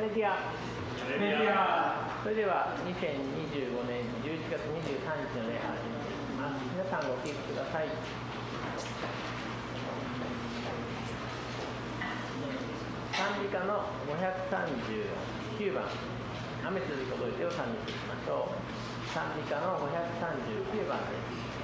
レルヤ。それでは2025年11月23日の礼拝を始めていきます。皆さんご起立ください。賛美歌の539番、雨続き届いてを賛美していきましょう。賛美歌の539番です。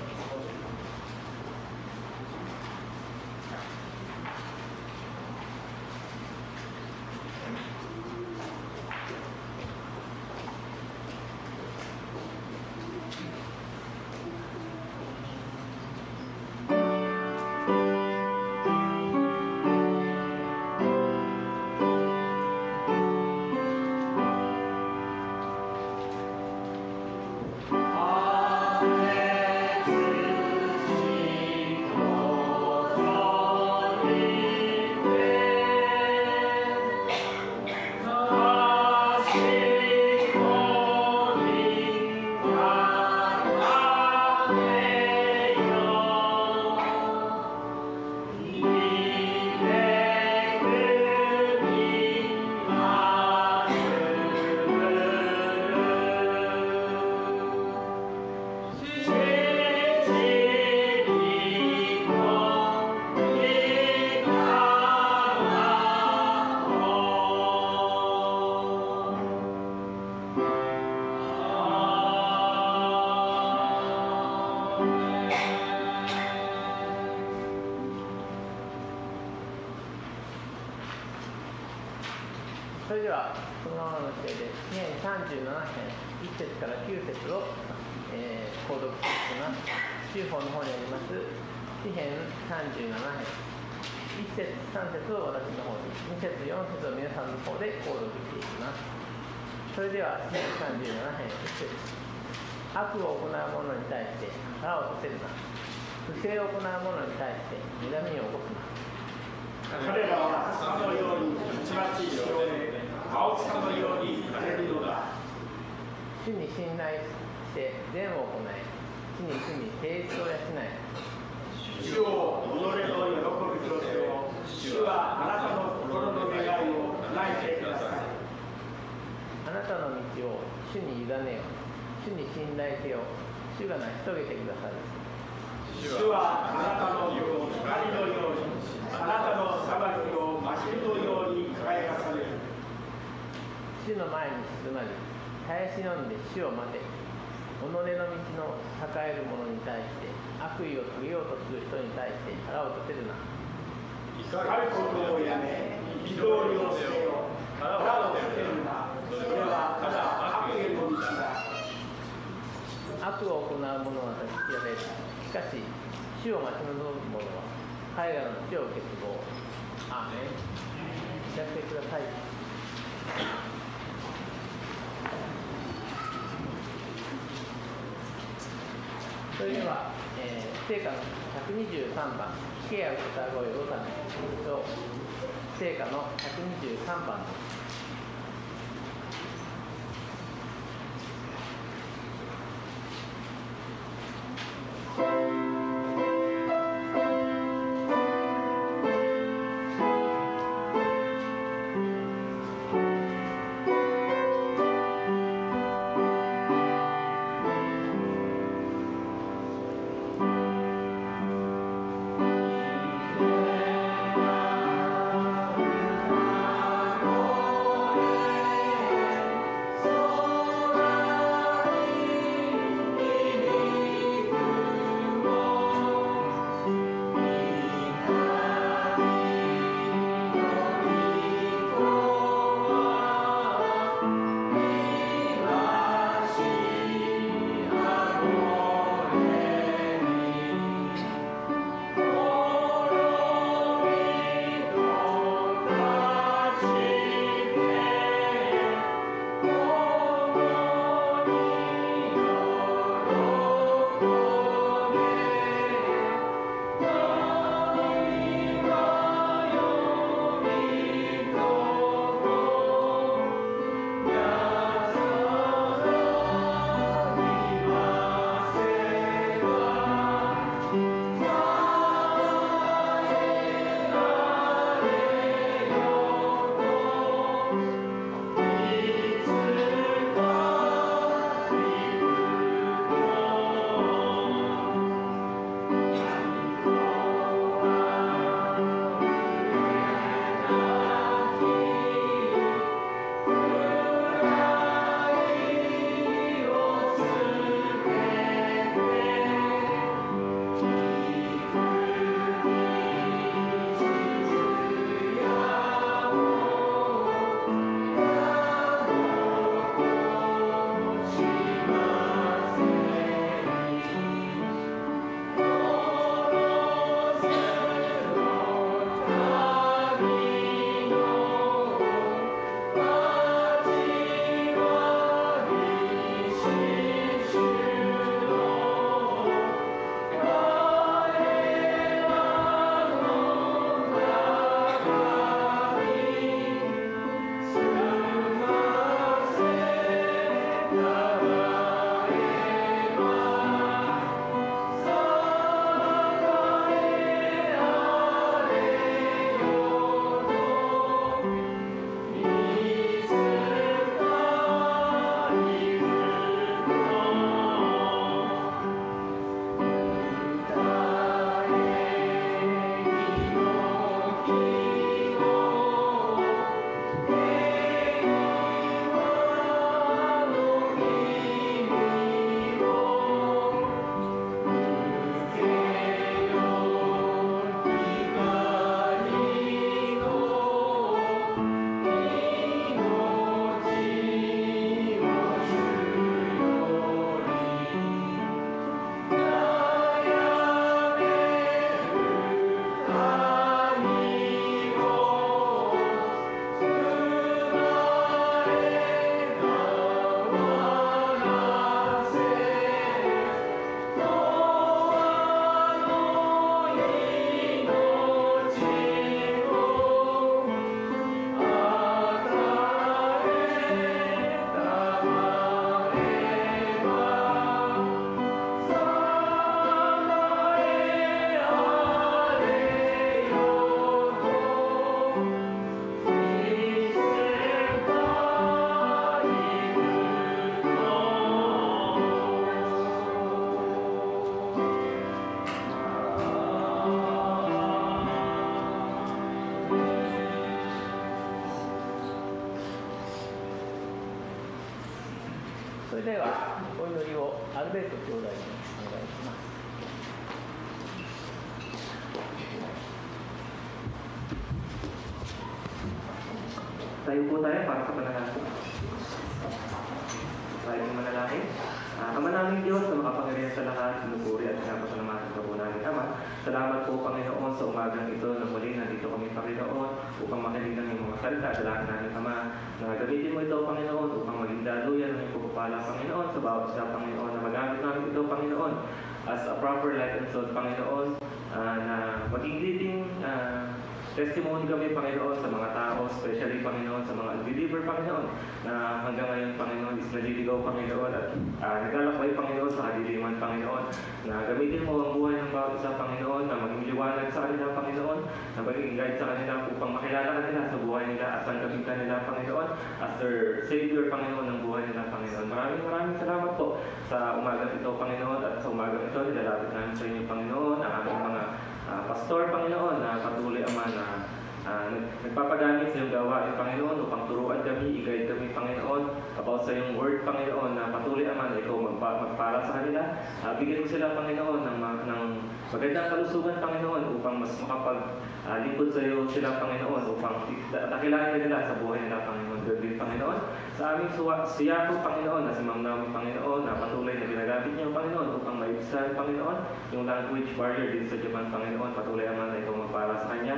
それではそのままの姿勢で詩編37編1節から9節を、購読していきます。中法の方にあります詩編37編1節3節を私の方に、2節4節を皆さんの方で購読していきます。それでは詩編37編1節、悪を行う者に対して腹を立てるな、不正を行う者に対して睨みを起こすな。彼らは草のようにたちまち広げ、青草のように枯れるのだ。主に信頼して善を行い、主に誠実を養い、主を己の喜びとせよ。主はあなたの心の願いを叶えてください。あなたの道を主に委ねよ。主に信頼せよ。主が成し遂げてくださる。主はあなたの世を光のように、あなたの裁きを真昼のように輝かされる。主の前に静まり、耐え忍んで主を待て。己の道の栄える者に対して、悪意を遂げようとする人に対して腹を立てるな。怒ることをやめ、憤りを捨てよ。腹を立てるな。それはただ悪への道だ。悪を行う者は断ち切られる。しかし、主を待ち望む者は彼らの地を欠乏。アーメン。聞かせてください。それでは、聖歌の123番、聞けや歌声を歌っていきましょう。聖歌の123番です。「それではお祈りをアルベルト兄弟にお願いします。Tayo po tayo para sa panalangin. Tayo po manalangin. Ama namin Diyos na makapangyarihan sa lahat, sinupuri at pinapasalamatan ka po namin, Ama. Salamat po, Panginoon, sa umagang ito na muli nandito kami, Panginoon, upang makinig ng iyong mga salita. Salamat namin, Ama, na gamitin mo ito, Panginoon, upang maging daluyan ng iyong pagpapala, Panginoon, sa bawat isa, Panginoon, na magamit namin ito, Panginoon, as a proper light and soul, Panginoon, na maging leading testimony kami, Panginoon, sa mga tao, especially, Panginoon, sa mga unbeliever, Panginoon, na hanggang ngayon, Panginoon, is naliligaw, Panginoon, at naglalakbay, Panginoon, sa kadiliman, Panginoon, na gamitin mo ang buhay ng bawat isa, Panginoon, na maging liwanag sa kanila, Panginoon, na maging guide sa kanila upang makilala kanila sa buhay nila at tanggapin kanila, Panginoon, as their Savior, Panginoon, ng buhay nila, Panginoon. Maraming salamat po sa umagang ito, Panginoon, at sa umagang ito, nilalapit namin sa inyo, Panginoon, ang aming mga pastor, Panginoon, na patuloy, Ama, na nagpapagamit sa iyong gawain, Panginoon, upang turuan kami, i-guide kami, Panginoon, about sa iyong word, Panginoon, na patuloy, Ama, na ikaw magpara sa kanila. Bigyan mo sila, Panginoon, ng magandang kalusugan, Panginoon, upang mas lingkod sa iyo sila, Panginoon, upang takilain nila sa buhay nila, Panginoon. Gagawin, Panginoon, sa aming siyako, Panginoon, na si Ma'am Naomi, Panginoon, na patuloy na ginagamit niyo, Panginoon, upang maibsan, Panginoon, yung language barrier dito sa Japan, Panginoon. Patuloy, Ama, na ikaw magpara sa kanya.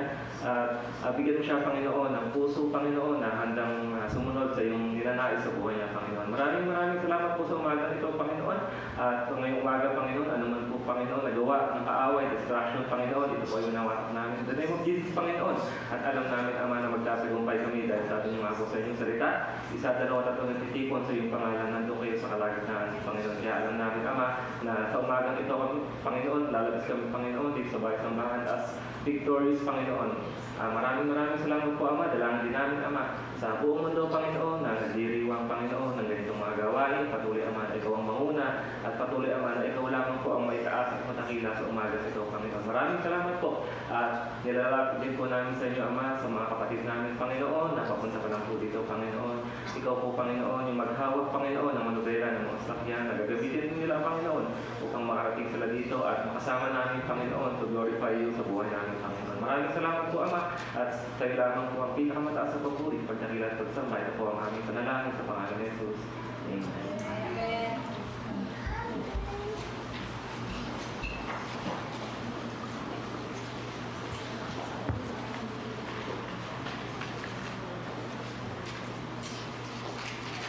Bigyan mo siya, Panginoon, ng puso, Panginoon, na handang sumunod sa iyong ninanais sa buhay niya, Panginoon. Maraming salamat po sa umaga ito, Panginoon. At ngayong umaga, Panginoon, anuman po, Panginoon, nagawa ng kaaway, distraction, Panginoon, ito po ay nawatak namin. In the name of Jesus, Panginoon. At alam namin, Ama, na magtatagumpay kami dahil sa atin yung ako sa inyong salita. Isa, dalawa, tatlo nagtitipon sa iyong pangalan. Nandun kayo sa kalagitnaan, Panginoon. Kaya alam namin, Ama, na sa umagang ito, Panginoon, lalabas kami, Panginoon, dito sa bahay sambahan as victorious, Panginoon. Maraming salamat po, Ama. Dalangin din namin, Ama, sa buong mundo, Panginoon, na nagdiriwang, Panginoon, ng ganitong mga gawain. Patuloy, Ama, na ikaw ang manguna, at patuloy, Ama, na ikaw lamang po ang maitaas at matakila sa umaga ito, Panginoon. Maraming salamat po. At nilalapit din po namin sa inyo, Ama, sa mga kapatid namin, Panginoon, na papunta pa lang po dito, Panginoon. Ikaw po, Panginoon, yung maghawak, Panginoon, ng manubera ng mga sakyan, na gagamitin nila, Panginoon, upang makarating sila dito at makasama namin, Panginoon, to glorify you sa buhay namin, Panginoon. Maraming salamat po, Ama, at tayo lamang po ang pinakamataas sa papuri, pagdakila at pagsambay. Ito po ang aming panalangin sa pangalan ni Jesus. Amen.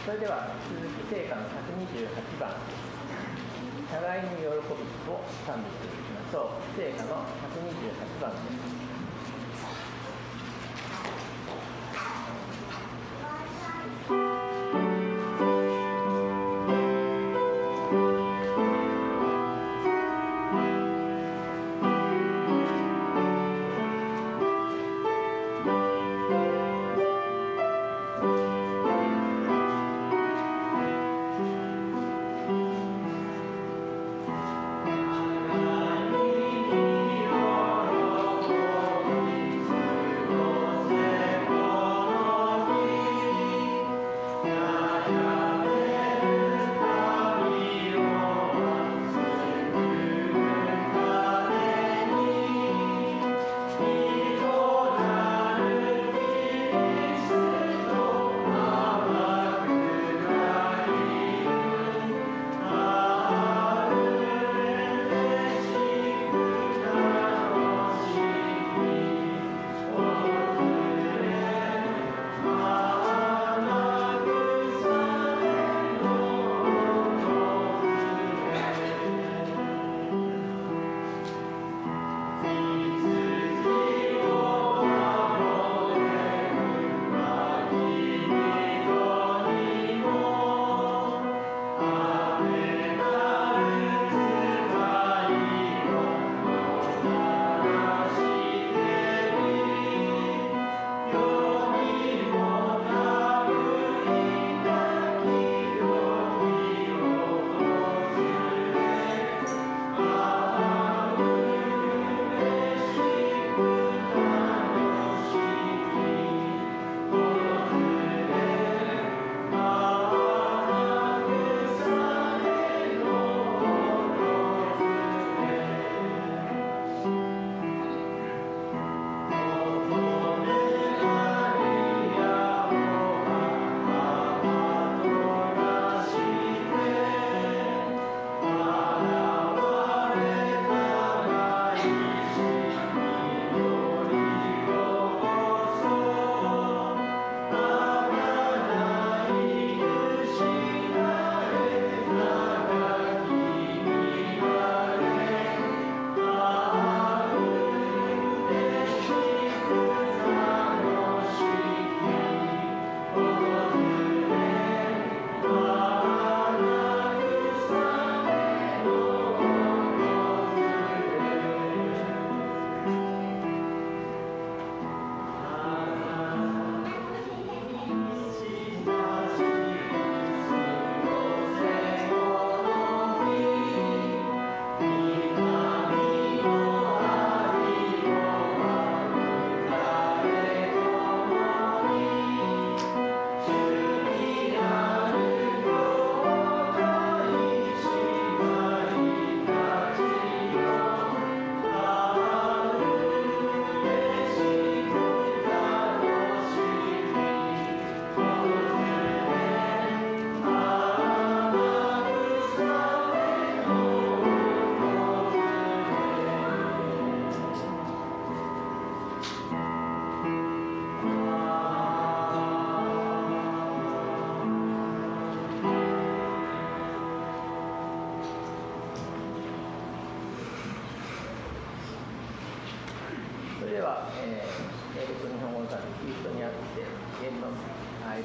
それでは続き聖歌の128番「互いに喜び」を賛美していきましょう。聖歌の128番です。「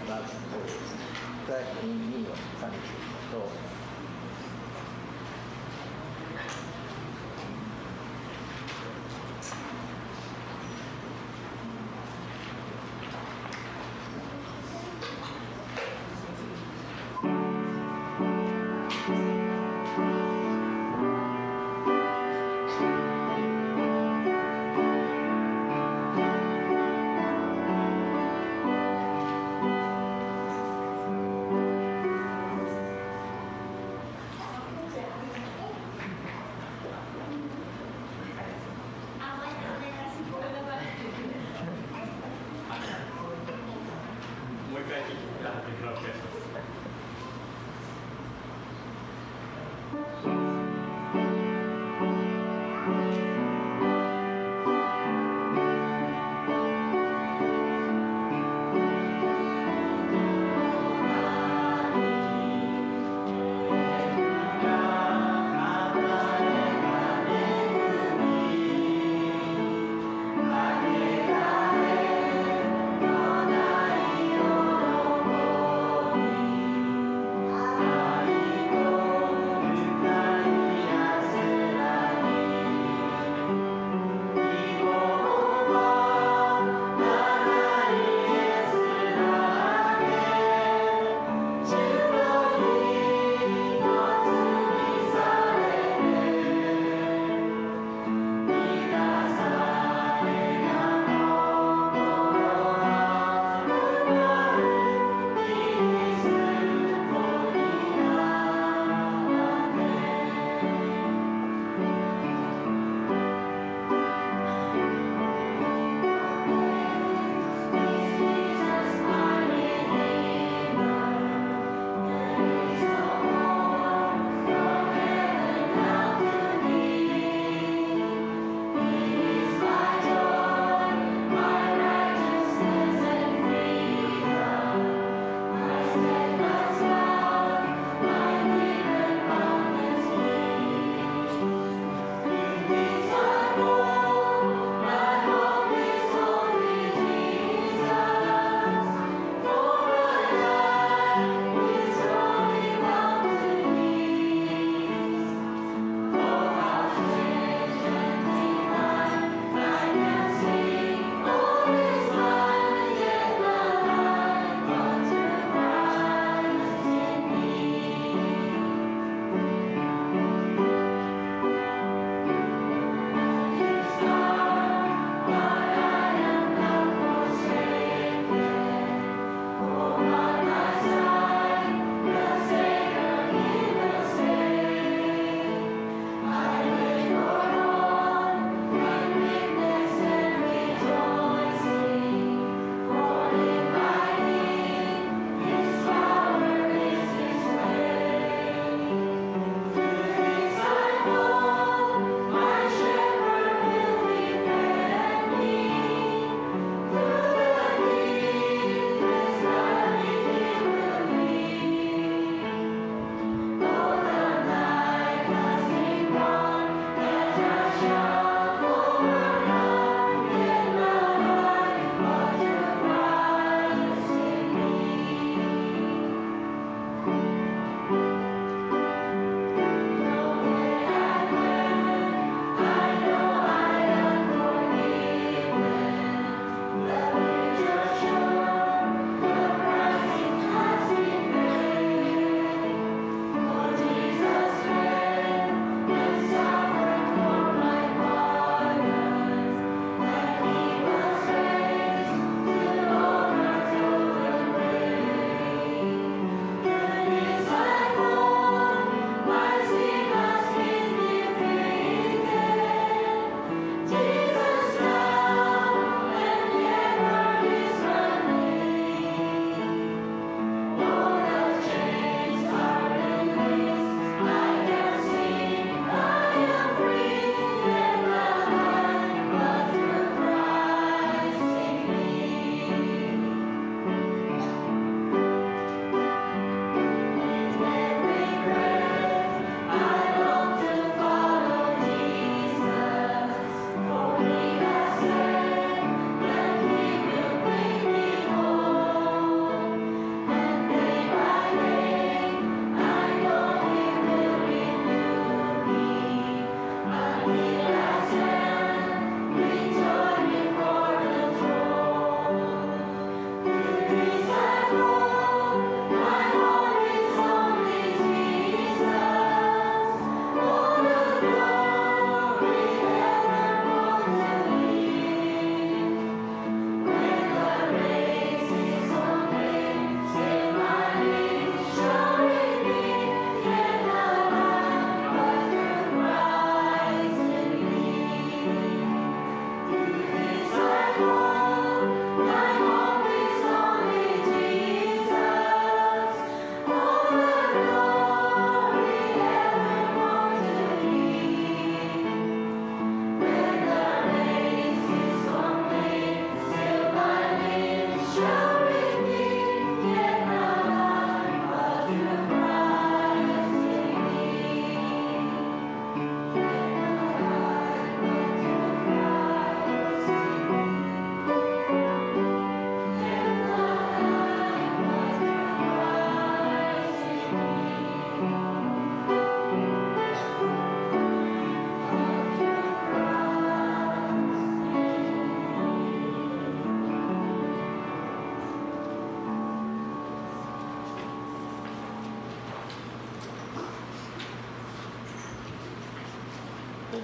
バーとプラス2を加味していきましょう。もう一回聞いていただければお願いします。「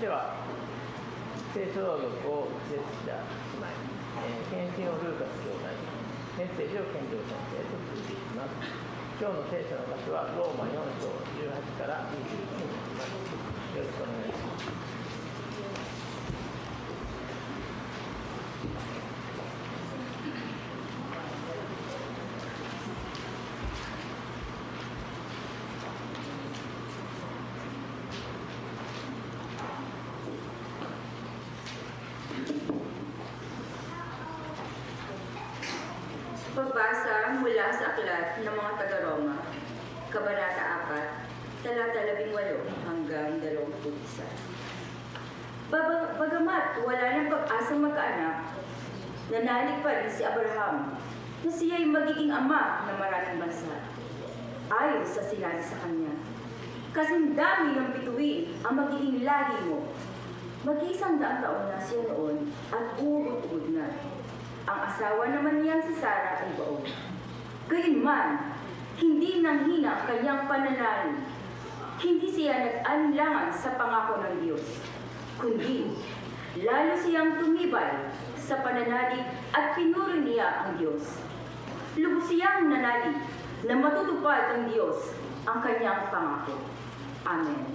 では聖書朗読をジェスチャーしまい、献身をルーカス兄弟、メッセージを健常先生と続いていきます。今日の聖書の箇所はローマ4章18から21になります。よろしくお願いします。Pagbasa mula sa aklat ng mga taga-Roma, Kabanata 4, talata 18 hanggang 21. Bagamat wala ng pag-asang magkaanak, nanalig pa rin si Abraham na siya'y magiging ama ng maraming bansa. Ayon sa sinabi sa kanya, kasing dami ng bituin ang magiging lahi mo. Mag-100 taon na siya noon at uod-uod na. Ang asawa naman niyang si Sarah ay baon. Gayunman, hindi nanghina ang kanyang pananalig. Hindi siya nag-alinlangan sa pangako ng Diyos, kundi lalo siyang tumibay sa pananalig at pinuri niya ang Diyos. Lubos siyang nanalig na matutupad ng Diyos ang kanyang pangako. Amen.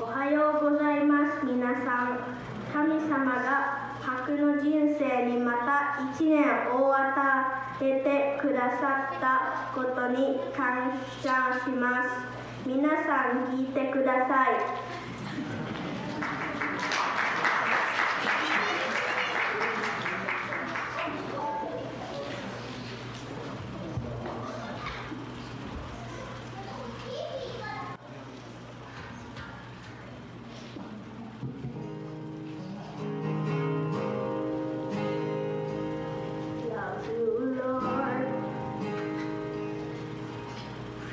Ohayou gozaimasu, minasan. 神様が白の人生にまた1年を与えてくださったことに感謝します。皆さん聞いてください。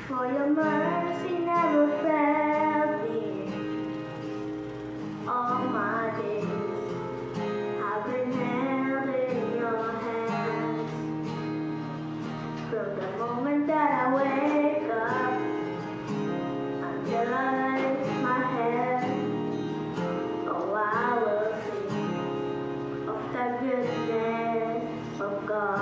For your mercy never failed me. All my days I've been held in your hands. From the moment that I wake up until I lift my head, oh, I will sing of the goodness of God.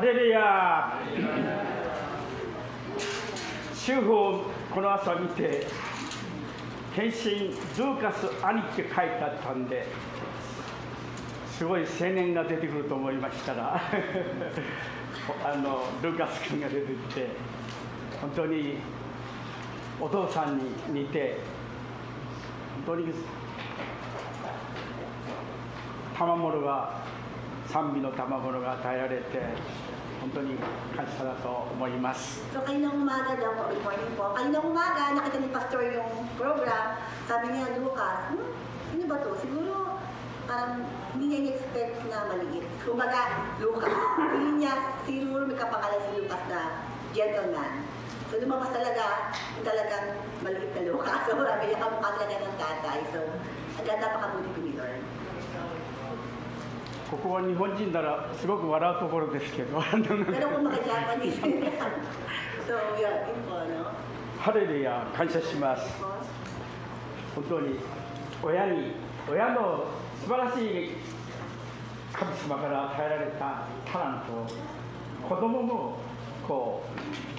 レルヤ。主婦をこの朝見て、献身ルーカス兄って書いてあったんで、すごい青年が出てくると思いましたらルーカス君が出てきて、本当にお父さんに似て、本当に賜物が、賛美の賜物が与えられて、本当に感謝だと思います。So kaninang umaga daw po, good morning po. Kaninang umaga, nakita ni Pastor yung program. Sabi niya, Lucas, ano ba to? Siguro parang hindi niya in-expect na maliit. Kumbaga, Lucas. Hindi niya siguro may kapangalan si Lucas na gentleman. So lumabas talaga, talagang maliit na Lucas. So marami niya kamukha talaga ng tatay. So ang ganda pakabuti ko ni Lord. ここは日本人ならすごく笑うところですけど Pero kung maka-Japanese, so yeah, yun po, no? ハレルヤ、感謝します。本当に親の素晴らしい神様から与えられたタラントを子供もこう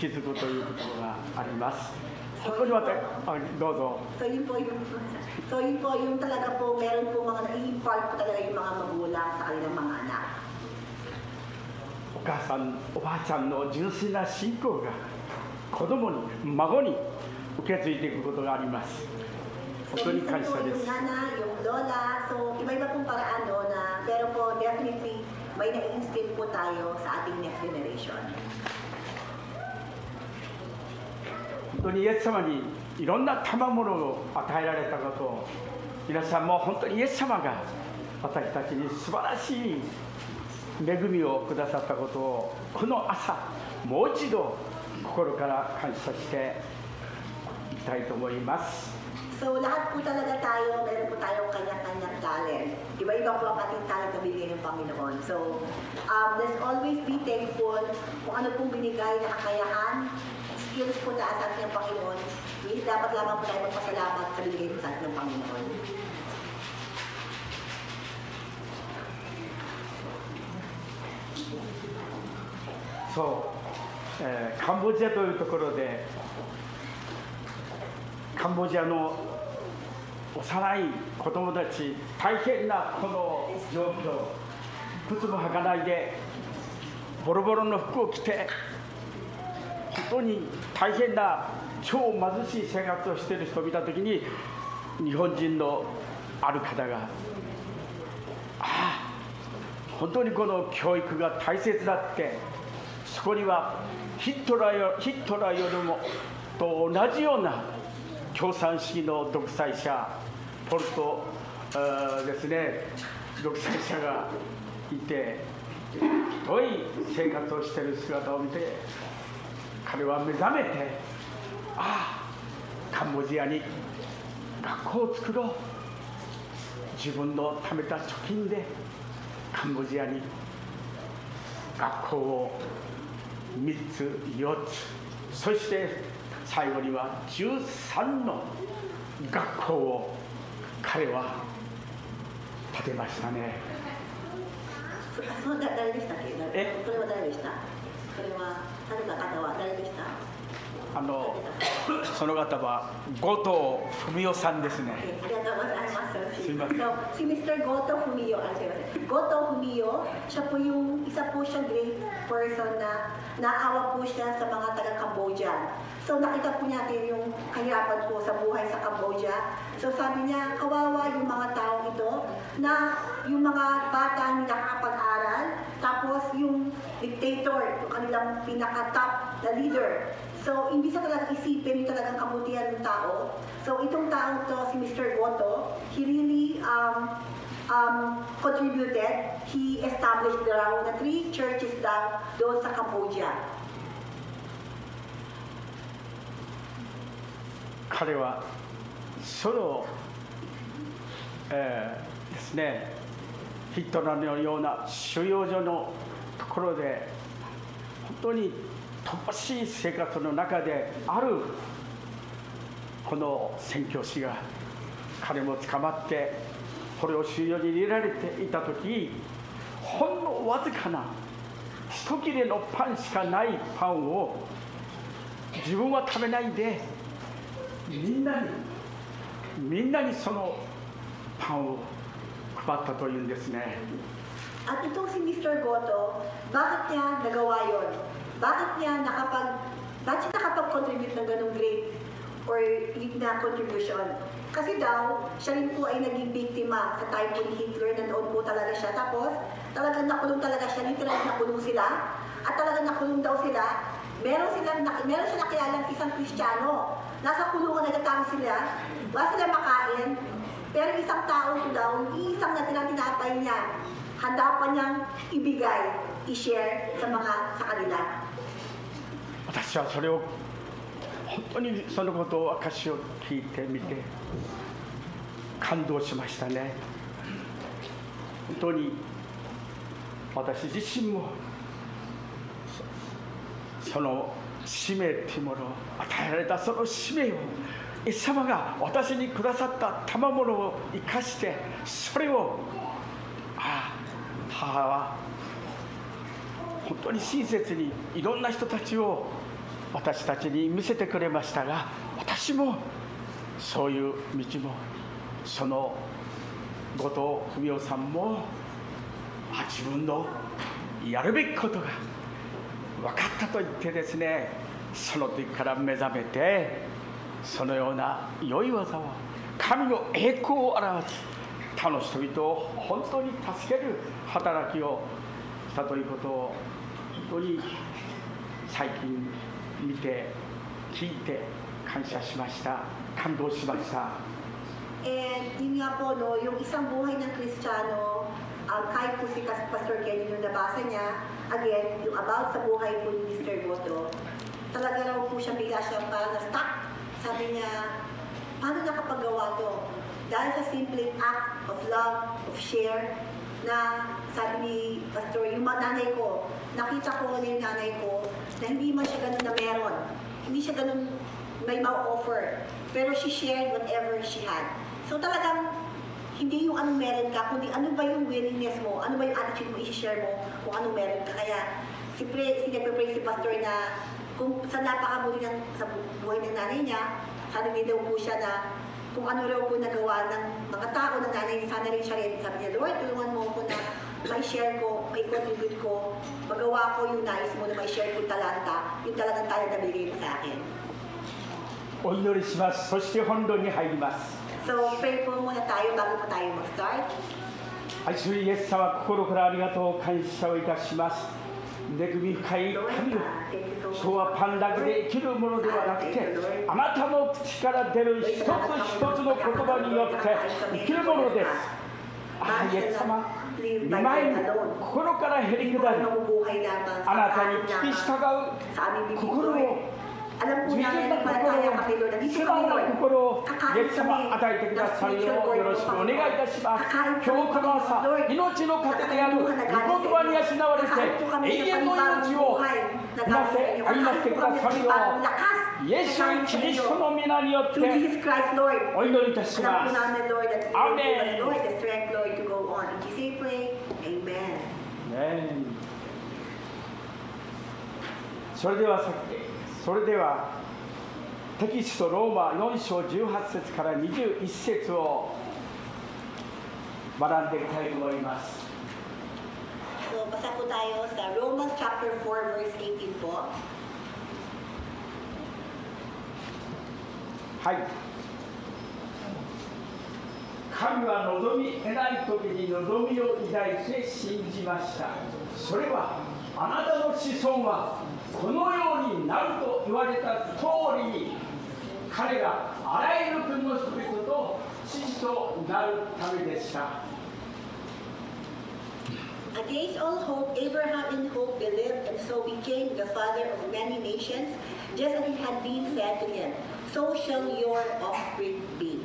引き継ぐということがあります。そこにはどうぞ。So yun po yung talaga po, meron po mga nai-impart po talaga yung mga magulang sa kanilang mga anak. お母さん、おばあちゃんの純粋な信仰が子供に、孫に受け継いでいくことがあります。本当に感謝です。Yung nana, yung lola, so iba-iba pong paraan no, na, pero po definitely may na-instill po tayo sa ating next generation. 本当にイエス様にいろんな賜物を与えられたことを、皆さんも本当にイエス様が私たちに素晴らしい恵みをくださったことを、この朝もう一度心から感謝していきたいと思います。So lahat po talaga tayo, meron po tayong kanya-kanyang talent. Iba-iba po ang ating talent na binigay ng Panginoon. So let's always be thankful kung ano pong binigay na kakayahan, skills po na sa ating Panginoon. Dapat lamang po tayo magpasalamat sa binigay sa ating Panginoon. So, カンボジアというところで、カンボジアの幼い子供たち、大変なこの状況、靴も履かないでボロボロの服を着て、本当に大変な超貧しい生活をしている人を見たときに、日本人のある方が、本当にこの教育が大切だって、そこにはヒットラーよりもと同じような共産主義の独裁者、ポルトですね、独裁者がいて、ひどい生活をしている姿を見て、彼は目覚めて、カンボジアに学校を作ろう、自分の貯めた貯金でカンボジアに学校を3つ4つ、そして最後には13の学校を彼は建てましたね。それは誰でしたっけ？それは誰でした？それは誰か方は誰でした？その方は後藤文夫さんですね。ありがとうございます。すみません。So, si Mr. Goto Fumio, Goto Fumio, siya po yung isa po siyang great person na naawa po siya sa mga taga-Cambodia. So nakita po natin yung kahirapan po sa buhay sa Cambodia. So sabi niya, kawawa yung mga taong ito na yung mga bata hindi nakakapag-aral, tapos yung dictator, yung kanilang pinaka-top na leader. So, imbis na talagang isipin yung talagang kabutihan ng tao. So, itong taong to, si Mr. Goto, he really contributed. He established around the 3 churches doon sa Cambodia. 彼はその、ですね、ヒットラーのような収容所のところで本当に乏しい生活の中であるこの宣教師が、彼も捕まってこれを収容に入れられていた時、ほんのわずかな一切れのパンしかないパンを自分は食べないでみんなにそのパンを配ったというんですね。 At itong si Mr. Goto, bakit niya nagawa yun? Bakit siya nakapag-contribute ng ganong great or na contribution? Kasi daw, siya rin po ay naging biktima sa typhoon Hitler, nanoon po talaga siya. Tapos, talagang nakulong talaga siya, literal nakulong sila. At talagang nakulong daw sila. Meron siya nakilalang isang Kristiyano. Nasa kulungan nagtatang sila, wala sila makain. Pero isang tao ito daw, isang na tinapay niya, handa pa niyang ibigay, i-share sa kanila. 私はそれを本当にそのことを証しを聞いてみて感動しましたね。本当に私自身もその使命というものを与えられたその使命をイエス様が私にくださった賜物を生かしてそれを母は本当に親切にいろんな人たちを私たちに見せてくれましたが、私もそういう道もその後藤文雄さんも自分のやるべきことが分かったと言ってですね、その時から目覚めてそのような良い技を神の栄光を表す他の人々を本当に助ける働きをしたということを本当に最近見て聞いて感謝しました。感動しました。 And yun nga po, no, yung isang buhay ng Kristiyano, kahit po si Pastor Kenny yung nabasa niya, again, yung about sa buhay po ni Mr. Goto, talaga raw po siya bigla siyang parang na-stuck. Sabi niya, paano nakapagawa to? Dahil sa simple act of love, of share, na sabi ni Pastor, yung nanay ko, nakita ko na yung nanay ko, na hindi man siya ganun na meron. Hindi siya ganun may ma-offer. Pero she shared whatever she had. So talagang, hindi yung anong meron ka, kundi ano ba yung willingness mo, ano ba yung attitude mo, i-share mo kung anong meron ka. Kaya, nagpe-pray si Pastor na kung sa napakabuti sa buhay ng nanay niya, sana din daw po siya na kung ano raw po nagawa ng mga tao ng nanay niya, sana rin siya rin. Sabi niya, Lord, tulungan mo ako na mai-share ko, mai-contribute ko, magawa ko yung nais mo na mai-share ko yung talanta, yung talagang talent na bigay mo sa akin. お祈りします。そして本論に入ります。 So, pray po muna tayo bago po tayo mag-start. 愛するイエス様、心からありがとう感謝をいたします。恵み深い神よ、人はパンだけで生きるものではなくて、あなたの口から出る一つ一つの言葉によって生きるものです。イエス様、御前に心からへりくだり、あなたに聞き従う心を、従順な心を、素直な心をイエス様与えてくださるようよろしくお願いいたします。今日この朝、命の糧である御言葉に養われて永遠の命をなせ歩ませてくださるようイエス・キリストの皆によってお祈りいたします。アーメン。それではテキストローマ4章18節から21節を学んでいきたいと思います。 So, basa po tayo sa Romans chapter 4 verse 18 po. はい。神は望み得ない時に望みを抱いて信じました。それはあなたの子孫はこのようになると言われた通りに彼があらゆる国の人々と父となるためでした。 Against all hope, Abraham in hope believed and so became the father of many nations, just as it had been said to him, so shall your offspring be.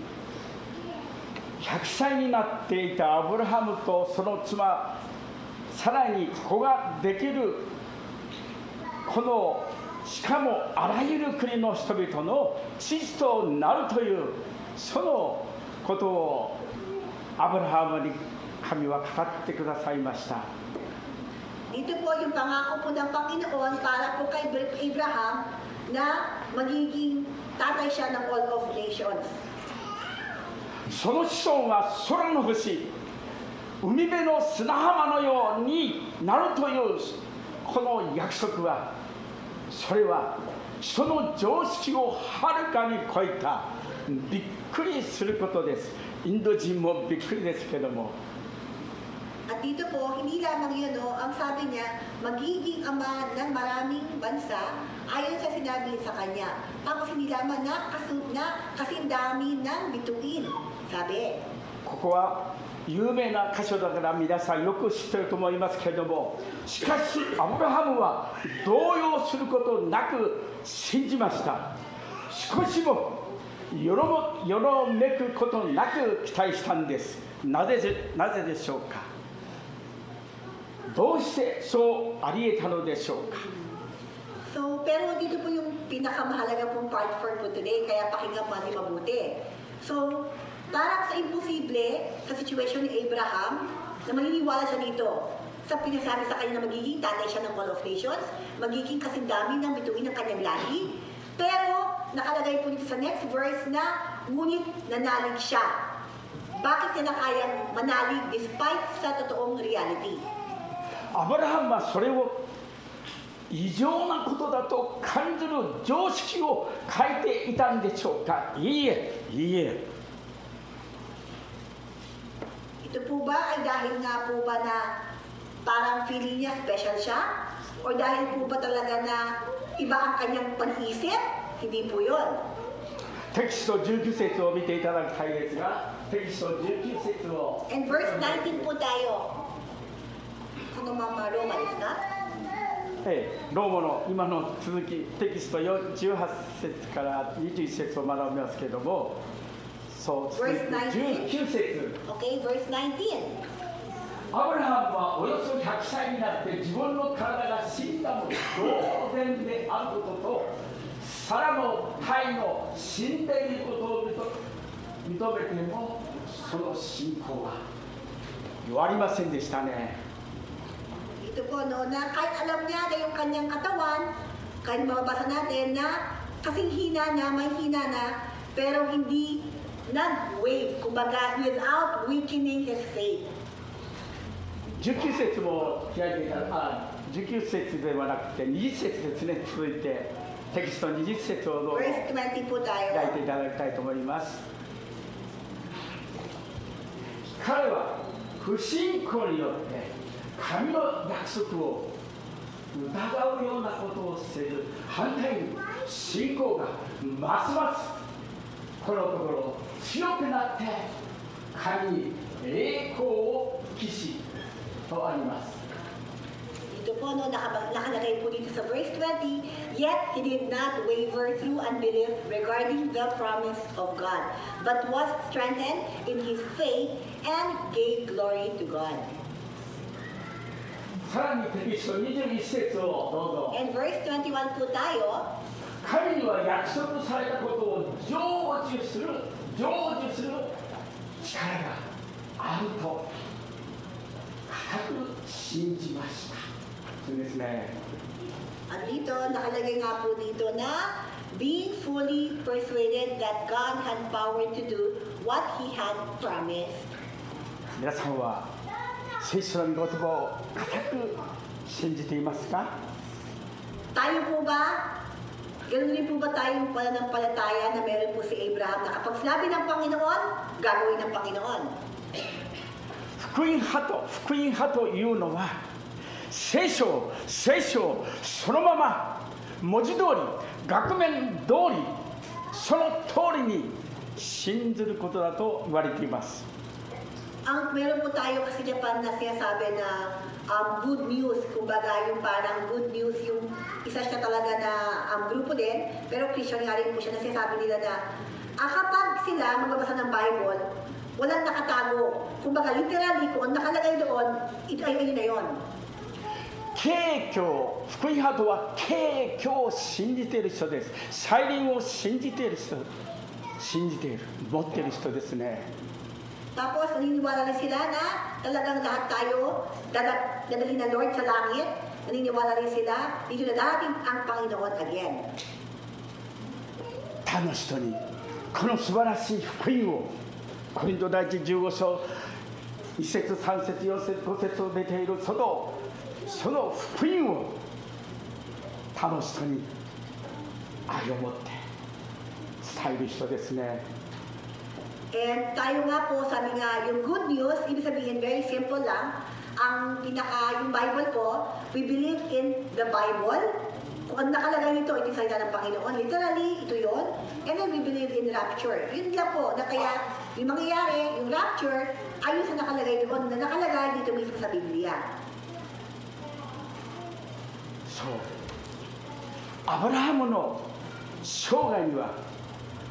100歳になっていたアブラハムとその妻さらに子ができるこのしかもあらゆる国の人々の父となるというそのことをアブラハムに神は語ってくださいました。Dito po yung pangako po ng Panginoon para po kay Abraham na magiging tatay siya ng all of nations. その子孫は空の星、海辺の砂浜のようになるというこの約束は、それは人の常識をはるかに超えたびっくりすることです。インド人もびっくりですけども。 At dito po, hindi lamang yun, no, ang sabi niya, magiging ama ng maraming bansa ayon sa sinabi sa kanya. Tapos hindi lamang na kasindami ng bituin, sabi. ここは有名な箇所だから皆さんよく知ってると思いますけれども、しかしアブラハムは動揺することなく信じました。少しもよろめくことなく期待したんです。なぜでしょうか。 どうしてそうあり得たのでしょうか。 So, pero dito po yung pinakamahalaga pong part for po today, kaya pakinggan po natin mabuti. So, parang sa imposible sa situation ni Abraham, na maniniwala siya dito sa pinasabi sa kanya na magiging tatay siya ng all of nations, magiging kasindami ng bituin ng kanyang lahi, pero nakalagay po dito sa next verse na ngunit nanalig siya. Bakit niya na kayang manalig despite sa totoong reality? アブラハムはそれを異常なことだと感じる常識を変えていたんでしょうか。いいえ。Ito po ba ay dahil nga po ba na parang feeling niya special siya? O dahil po ba talaga na iba ang kanyang pag-isip? Hindi po yun. テキスト19節を見ていただきたいですが、テキスト19節を。 And verse 19 po tayo. このままローマですか？ローマの今の続き、テキスト18節から21節を学びますけれども、そう続いて19節。Okay, verse 19. アブラハムはおよそ100歳になって自分の体が死んだも同然であることと、サラの胎の死んでいることを認めても、その信仰は弱りませんでしたね。 Ito po, no, na kahit alam niya na yung kanyang katawan, kahit mababasa natin na kasing hina na, may hina na, pero hindi nag-wave, kumbaga, without weakening his faith. 19節も開いていたら、19節ではなくて20節ですね、続いてテキスト20節をどうぞ Verse 20po tayo. 開いていただきたいと思います。彼は不信仰によって神の約束を疑うようなことをせず、反対に信仰がますますこのところ強くなって神に栄光を期しとあります。 Ito po, no, nakalagay po dito sa verse 20, yet he did not waver through unbelief regarding the promise of God, but was strengthened in his faith and gave glory to God. さらにテキスト21節をどうぞ。 And verse 21 po tayo. 神には約束されたことを成就する力があると固く信じました。そうですね。 At dito, nakalagay nga po dito na being fully persuaded that God had power to do what He had promised. 皆さんは聖書の御言葉を固く信じていますか？ Tayo po ba, ganoon din po ba tayong pananampalataya na meron po si Abraham na kapag sinabi ng Panginoon, gagawin ng Panginoon? 福音派というのは聖書をそのまま文字通り額面通りその通りに信ずることだと言われています。 Ang meron po tayo kasi Japan na sinasabi na good news, kumbaga yung parang good news, yung isa siya talaga na grupo din, pero Christian nga rin po siya na sinasabi nila na kapag sila magbabasa ng Bible, walang nakatago. Kumbaga literally, kung ang nakalagay doon, ito ay na yun. 敬教、福音派とは敬教を信じている人です。再臨を信じている人、持っている人ですね。Tapos naniniwala rin sila na talagang lahat tayo dadalhin ng Lord sa langit. Naniniwala rin sila dito na darating ang Panginoon again. 他の人にこの素晴らしい福音をコリント第一15章2節3節4節5節を出ているその福音を他の人に愛を持って伝える人ですね。 And tayo nga po, sabi nga, yung good news, ibig sabihin, very simple lang. Yung Bible po, we believe in the Bible. Kung ang nakalagay nito, ito yung salita ng Panginoon. Literally, ito yun. And then we believe in rapture. Yun lang po, na kaya yung mangyayari, yung rapture, ayun sa nakalagay doon, na nakalagay dito mismo sa Biblia. そうアブラハムの生涯には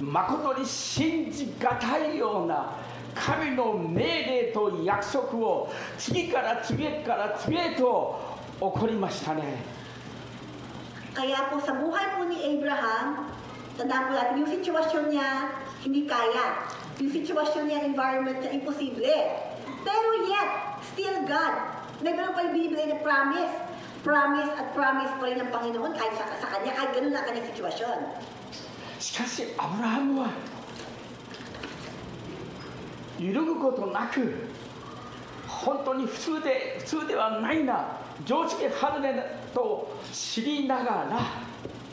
誠に信じがたいような神の命令と約束を次から次へから次へと起こりましたね。 Kaya po sa buhay po ni Abraham, tandaan po natin, yung sitwasyon niya hindi kaya. Yung sitwasyon niya, environment niya, imposible. Pero yet, still God. Mayroon pa yung binibigay na promise. Promise at promise pa rin ng Panginoon kahit sa kanya, kahit ganun na kanyang sitwasyon. しかしアブラハムは揺るぐことなく本当に普通ではないな常識外れだと知りながら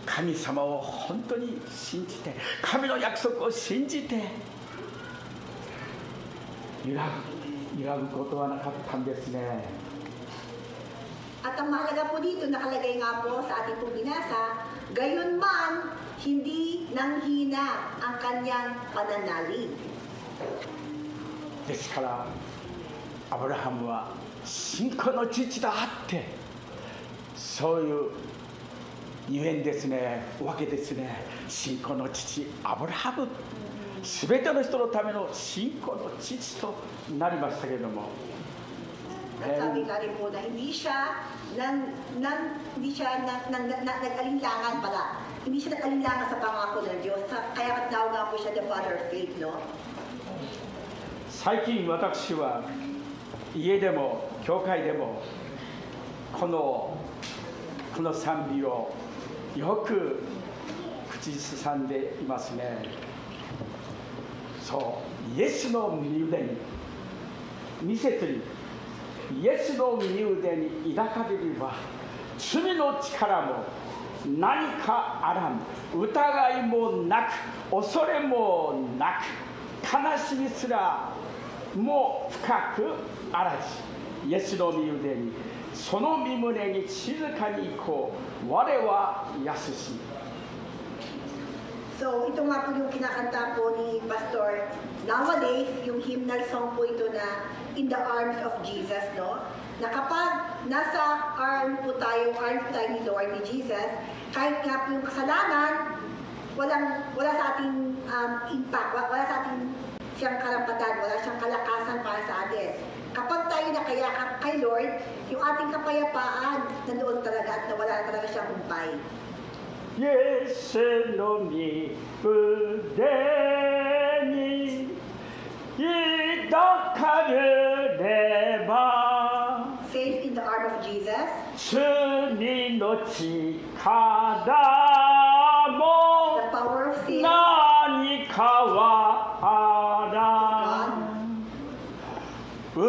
神様を本当に信じて神の約束を信じて揺らぐことはなかったんですね。 At ang mahalaga po dito, nakalagay nga po sa ating pong binasa, gayon man, hindi nanghina ang kanyang pananalig. ですからアブラハムは信仰の父だってそういうゆえんですねわけですね。信仰の父アブラハム全ての人のための信仰の父となりましたけれども。 At sabi nga rin po na hindi siya nag-alinlangan pala. Hindi siya nag-alinlangan sa pangako ng Diyos. Kaya tawag nga po siya the father of faith, no? 最近私は家でも教会でもこの賛美をよく口ずさんでいますね。そうイエスの身腕に2節に イエスの身腕に抱かれれば罪の力も何かあらん疑いもなく恐れもなく悲しみすらも深くあらずイエスの身腕にその身胸に静かに行こう我は安し So, ito nga po yung kinakanta po ni Pastor. Nowadays, yung hymnal song po ito na In the Arms of Jesus, no? Na kapag nasa arms po tayo ni Lord, ni Jesus, kahit nga po yung kasalanan, wala sa ating impact, wala sa ating siyang karampatan, wala siyang kalakasan para sa atin. Kapag tayo nakayakap kay Lord, yung ating kapayapaan nandoon talaga at nawala talaga siyang humpay. イエスの身腕に抱かれれば Safe in the arm of Jesus. 罪の力も The power of sin. 何かはあらん疑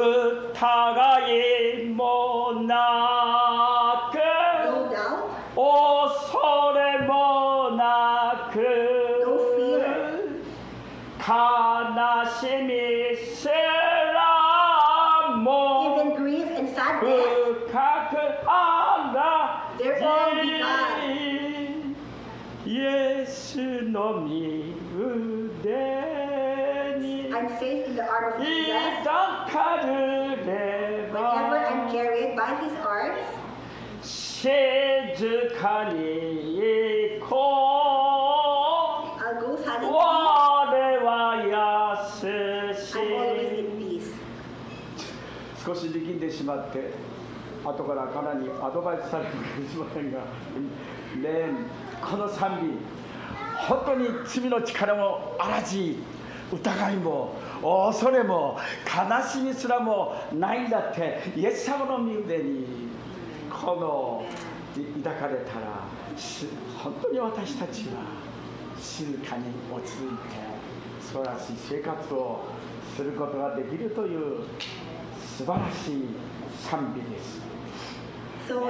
いもなく No doubt. 恐れもなく No fear. 悲しみすらも Even grief and sadness. 深くあら They're all begun. イエスの身腕に I'm safe in the arm of Jesus. 抱かれれ Whenever ば I'm carried by His arms, 静かに行こう I'll go silently. 我は安し I'm always in peace. 少し力んでしまって後からかなりアドバイスされるかもしれませんがこの賛美本当に罪の力もあらじ疑いも恐れも悲しみすらもないんだってイエス様の御腕にこの抱かれたら本当に私たちは静かに落ち着いて素晴らしい生活をすることができるという素晴らしい賛美です。 So,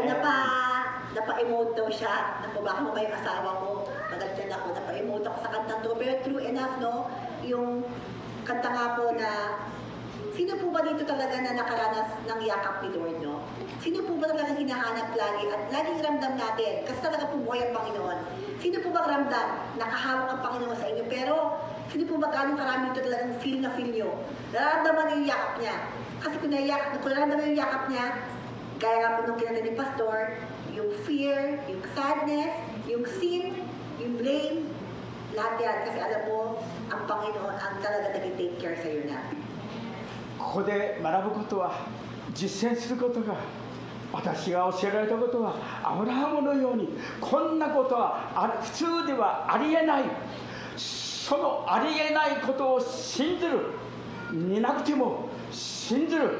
napa-emote daw siya. Naku, baka mamaya yung asawa ko, magalitan ako, napa-emote ako sa kantang to. Pero true enough, no, yung kanta nga po na, sino po ba dito talaga na nakaranas ng yakap ni Lord, no? Sino po ba talaga hinahanap lagi at laging ramdam natin? Kasi talaga po buhay ang Panginoon. Sino po ba ramdam? Nakahawak ang Panginoon sa inyo. Pero, sino po ba gano'ng karami ito talagang feel na feel nyo? Nararamdaman niyo yung yakap niya. Kasi kung nararamdaman yung yakap niya, gaya nga po nung kinanta ni Pastor, yung fear, yung sadness, yung sin, yung blame, lahat yan. Kasi alam mo, ang Panginoon ang talaga nag-take care sa'yo na. ここで学ぶことは実践することが私が教えられたことはアブラハムのようにこんなことは普通ではありえないそのありえないことを信じる見なくても信じる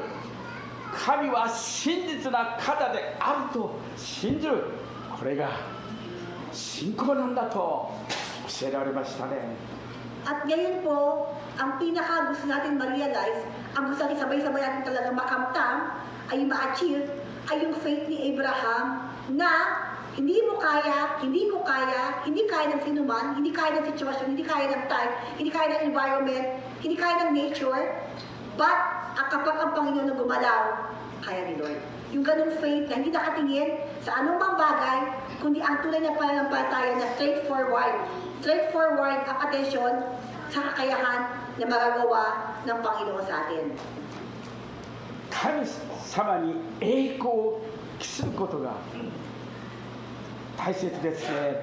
神は真実な方であると信じるこれが信仰なんだと教えられましたね。 At ngayon po, ang pinaka gusto natin ma-realize, ang gusto natin sabay-sabay natin talaga makamtam, ay ma-achieve, ay yung faith ni Abraham na hindi mo kaya, hindi ko kaya, hindi kaya ng sinuman, hindi kaya ng sitwasyon, hindi kaya ng time, hindi kaya ng environment, hindi kaya ng nature, but kapag ang Panginoon na gumalaw, kaya ni Lord. Yung ganung faith na hindi nakatingin sa anumang bagay, kundi ang tunay na pananampalataya na straightforward ang atensyon sa kakayahan na magagawa ng Panginoon sa atin. 神様に栄光を期することが大切ですね。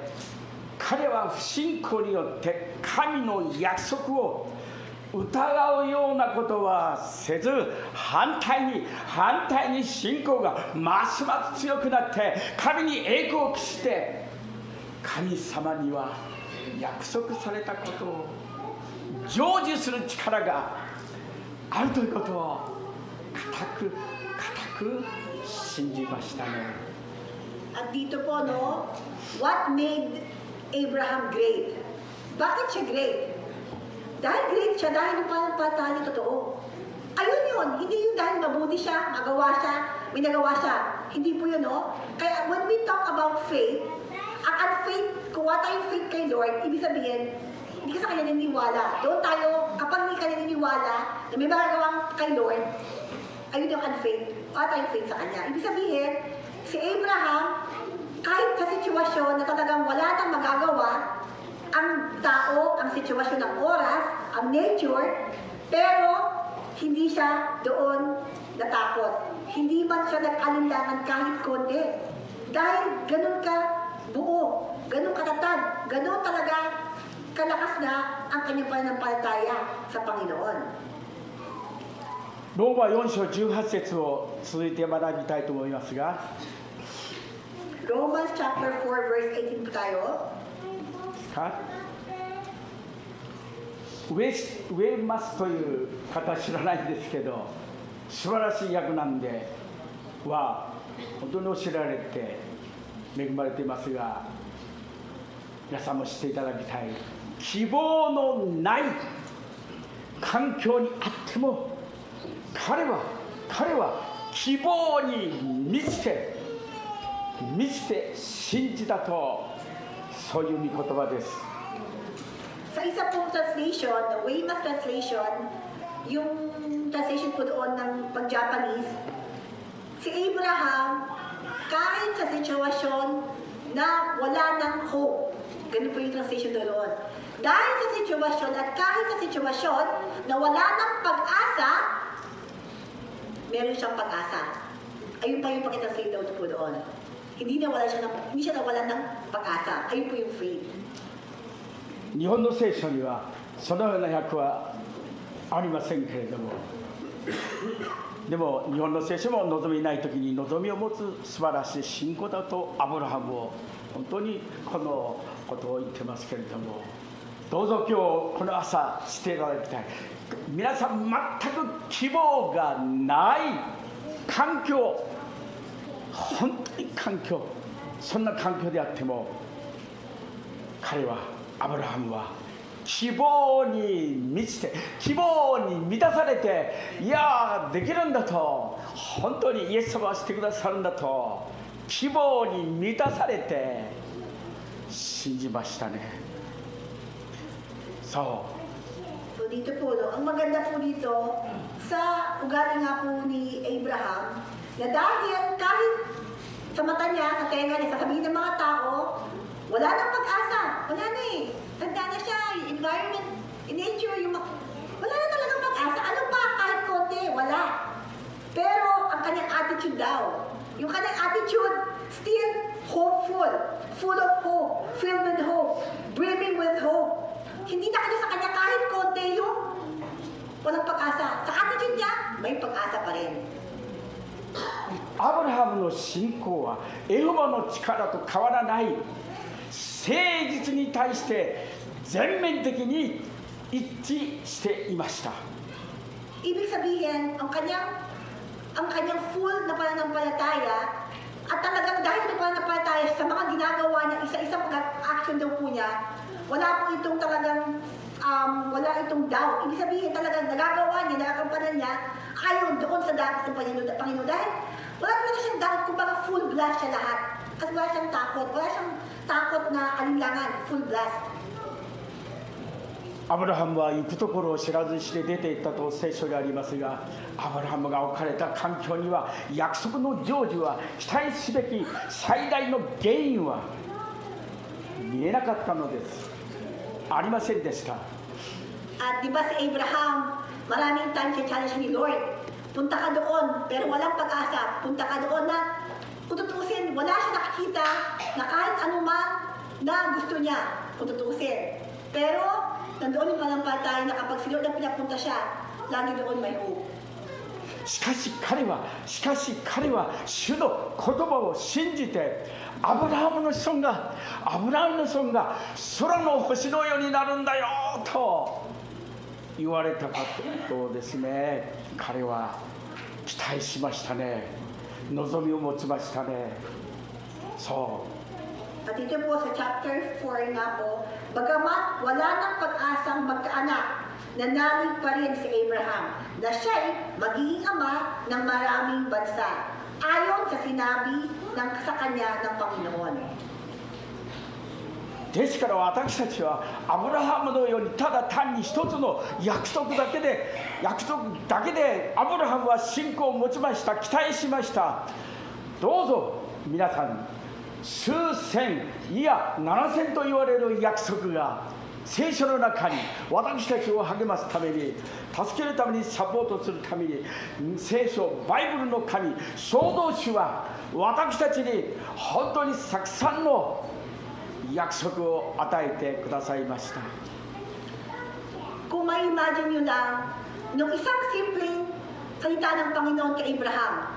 彼は不信仰によって神の約束を疑うようなことはせず反対に信仰がますます強くなって神に栄光を期して神様には約束されたことを成就する力があるということを固く信じましたね。 At dito po, no, what made Abraham great? Bakit siya great? Dahil great siya, dahil yung pananampalataya totoo. Ayun yun, hindi yun dahil mabuti siya, may nagawa siya. Hindi po yun, no? Kaya when we talk about faith, ang faith, kung wala tayong faith kay Lord, ibig sabihin, hindi ka sa kanya naniniwala. Doon tayo, kapag hindi ka naniniwala, na may magagawang kay Lord, ayun yung unfaith, wala tayong faith sa kanya. Ibig sabihin, si Abraham, kahit sa sitwasyon na talagang wala nang magagawa, ang tao, ang sitwasyon ng oras, ang nature, pero hindi siya doon natakot. Hindi man siya nag-alinlangan kahit konti. Dahil ganun ka buo, ganun katatag, ganun talaga kalakas na ang kanyang pananampalataya sa Panginoon. ローマ4章18節を続いて学びたいと思いますが Romans chapter 4 verse 18 po tayo. 上ますという方知らないんですけど素晴らしい訳なんでは本当に教えられて恵まれていますが皆さんも知っていただきたい希望のない環境にあっても彼は希望に満ちて信じたとそういう御言葉です。 Sa isa pong translation, the Weymouth translation, yung translation po doon ng pag-Japanese, si Abraham, kahit sa sitwasyon na wala ng hope, ganun po yung translation doon. Dahil sa sitwasyon at kahit sa sitwasyon na wala ng pag-asa, meron siyang pag-asa. Ayun pa yung pag-translate po doon. Hindi siya nawala ng pag-asa. Ayun po yung faith. 日本の聖書にはそのような訳はありませんけれどもでも日本の聖書も望みない時に望みを持つ素晴らしい信仰だとアブラハムを本当にこのことを言ってますけれどもどうぞ今日この朝していただきたい。皆さん全く希望がない環境、本当に環境、そんな環境であっても、彼はアブラハムは希望に満ちて、希望に満たされて、いやできるんだと、本当にイエス様はしてくださるんだと希望に満たされて信じましたね。そう。 So dito po, no, ang maganda po dito sa ugali nga po ni Abraham, na dahil kahit sa mata niya, sa tenga niya, sasabihin ng mga tao, wala nang pag-asa, wala na eh. Tanda na siya, yung environment, in nature, wala na talagang pag-asa. Ano pa, kahit konti, wala. Pero ang kanyang attitude daw, yung kanyang attitude, still hopeful, full of hope, filled with hope, brimming with hope. Hindi nakita sa kanya kahit konti yung walang pag-asa. Sa attitude niya, may pag-asa pa rin. アブラハムの信仰はエホバの力と変わらない誠実に対して全面的に一致していました。 Ibig sabihin, ang kanyang full na pananampalataya at talagang dahil na pananampalataya sa mga ginagawa niya, isa-isang action daw po niya, wala po itong talagang wala itong doubt. Ibig sabihin talagang nagagawa niya, nakakampanan niya ayon doon sa dapat ng Panginoon. Dahil wala talaga siyang doubt kung baka full blast siya lahat. Kasi wala siyang takot na alinlangan, full blast. アブラハムは行くところを知らずして出て行ったと聖書にありますが、アブラハムが置かれた環境には約束の成就は期待すべき最大の原因は見えなかったのです。ありませんでした。 At di ba si Abraham, maraming time siya challenge ni Lord, punta ka doon, pero walang pag-asa. Punta ka doon na, kung tutusin, wala siya nakikita na kahit anuman na gusto niya, kung tutusin. Pero, nandoon yung panampalataya na kapag si Lord ang pinapunta siya, lagi doon may hope. しかし彼は主の言葉を信じて、アブラハムの子孫が空の星のようになるんだよと言われたことをですね、彼は期待しましたね。望みを持ちましたね。そう。 At dito po sa chapter 4 nga po, bagamat wala nang pag-asang magkaanak, nanalig pa rin si Abraham na siya'y magiging ama ng maraming bansa, ayon sa sinabi sa kanya ng Panginoon. ですから私たちはアブラハムのようにただ単に一つの約束だけでアブラハムは信仰を持ちました、期待しました。どうぞ皆さん、数千いや7000と言われる約束が聖書の中に私たちを励ますために、助けるために、サポートするために、聖書バイブルの神創造主は私たちに本当にたくさんの約束を与えてくださいました。 Kung ma-imagine nyo lang, nung isang simpleng salita ng Panginoon kay Abraham,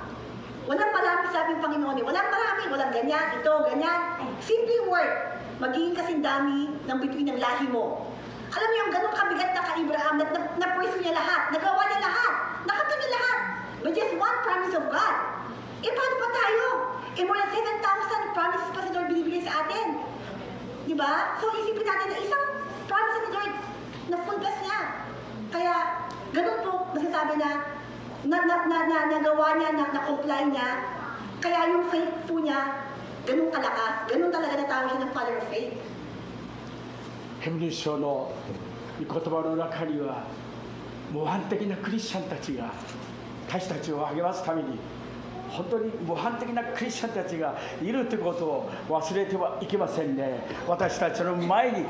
walang marami sabi ng Panginoon, walang ganyan, ito, ganyan. Simple word, magiging kasing dami ng bituin ng lahi mo. Alam mo yung ganun kabigat na kay Abraham, na-pursue niya lahat, nagawa niya lahat, nakamtan niya lahat. But just one promise of God. Eh, paano pa tayo? Eh, more than 7,000 promises pa si Lord binibigay sa atin. Diba? So, isipin natin na isang promise ni Lord na full bless niya. Kaya, ganun po, masasabi na nagawa niya, na-comply niya. Kaya yung faith po niya, ganun kalakas. Ganun talaga natawag siya ng father of faith. ヘブル書の御言葉の中には模範的なクリスチャンたちが私たちを励ますために、本当に模範的なクリスチャンたちがいるということを忘れてはいけませんね。私たちの前に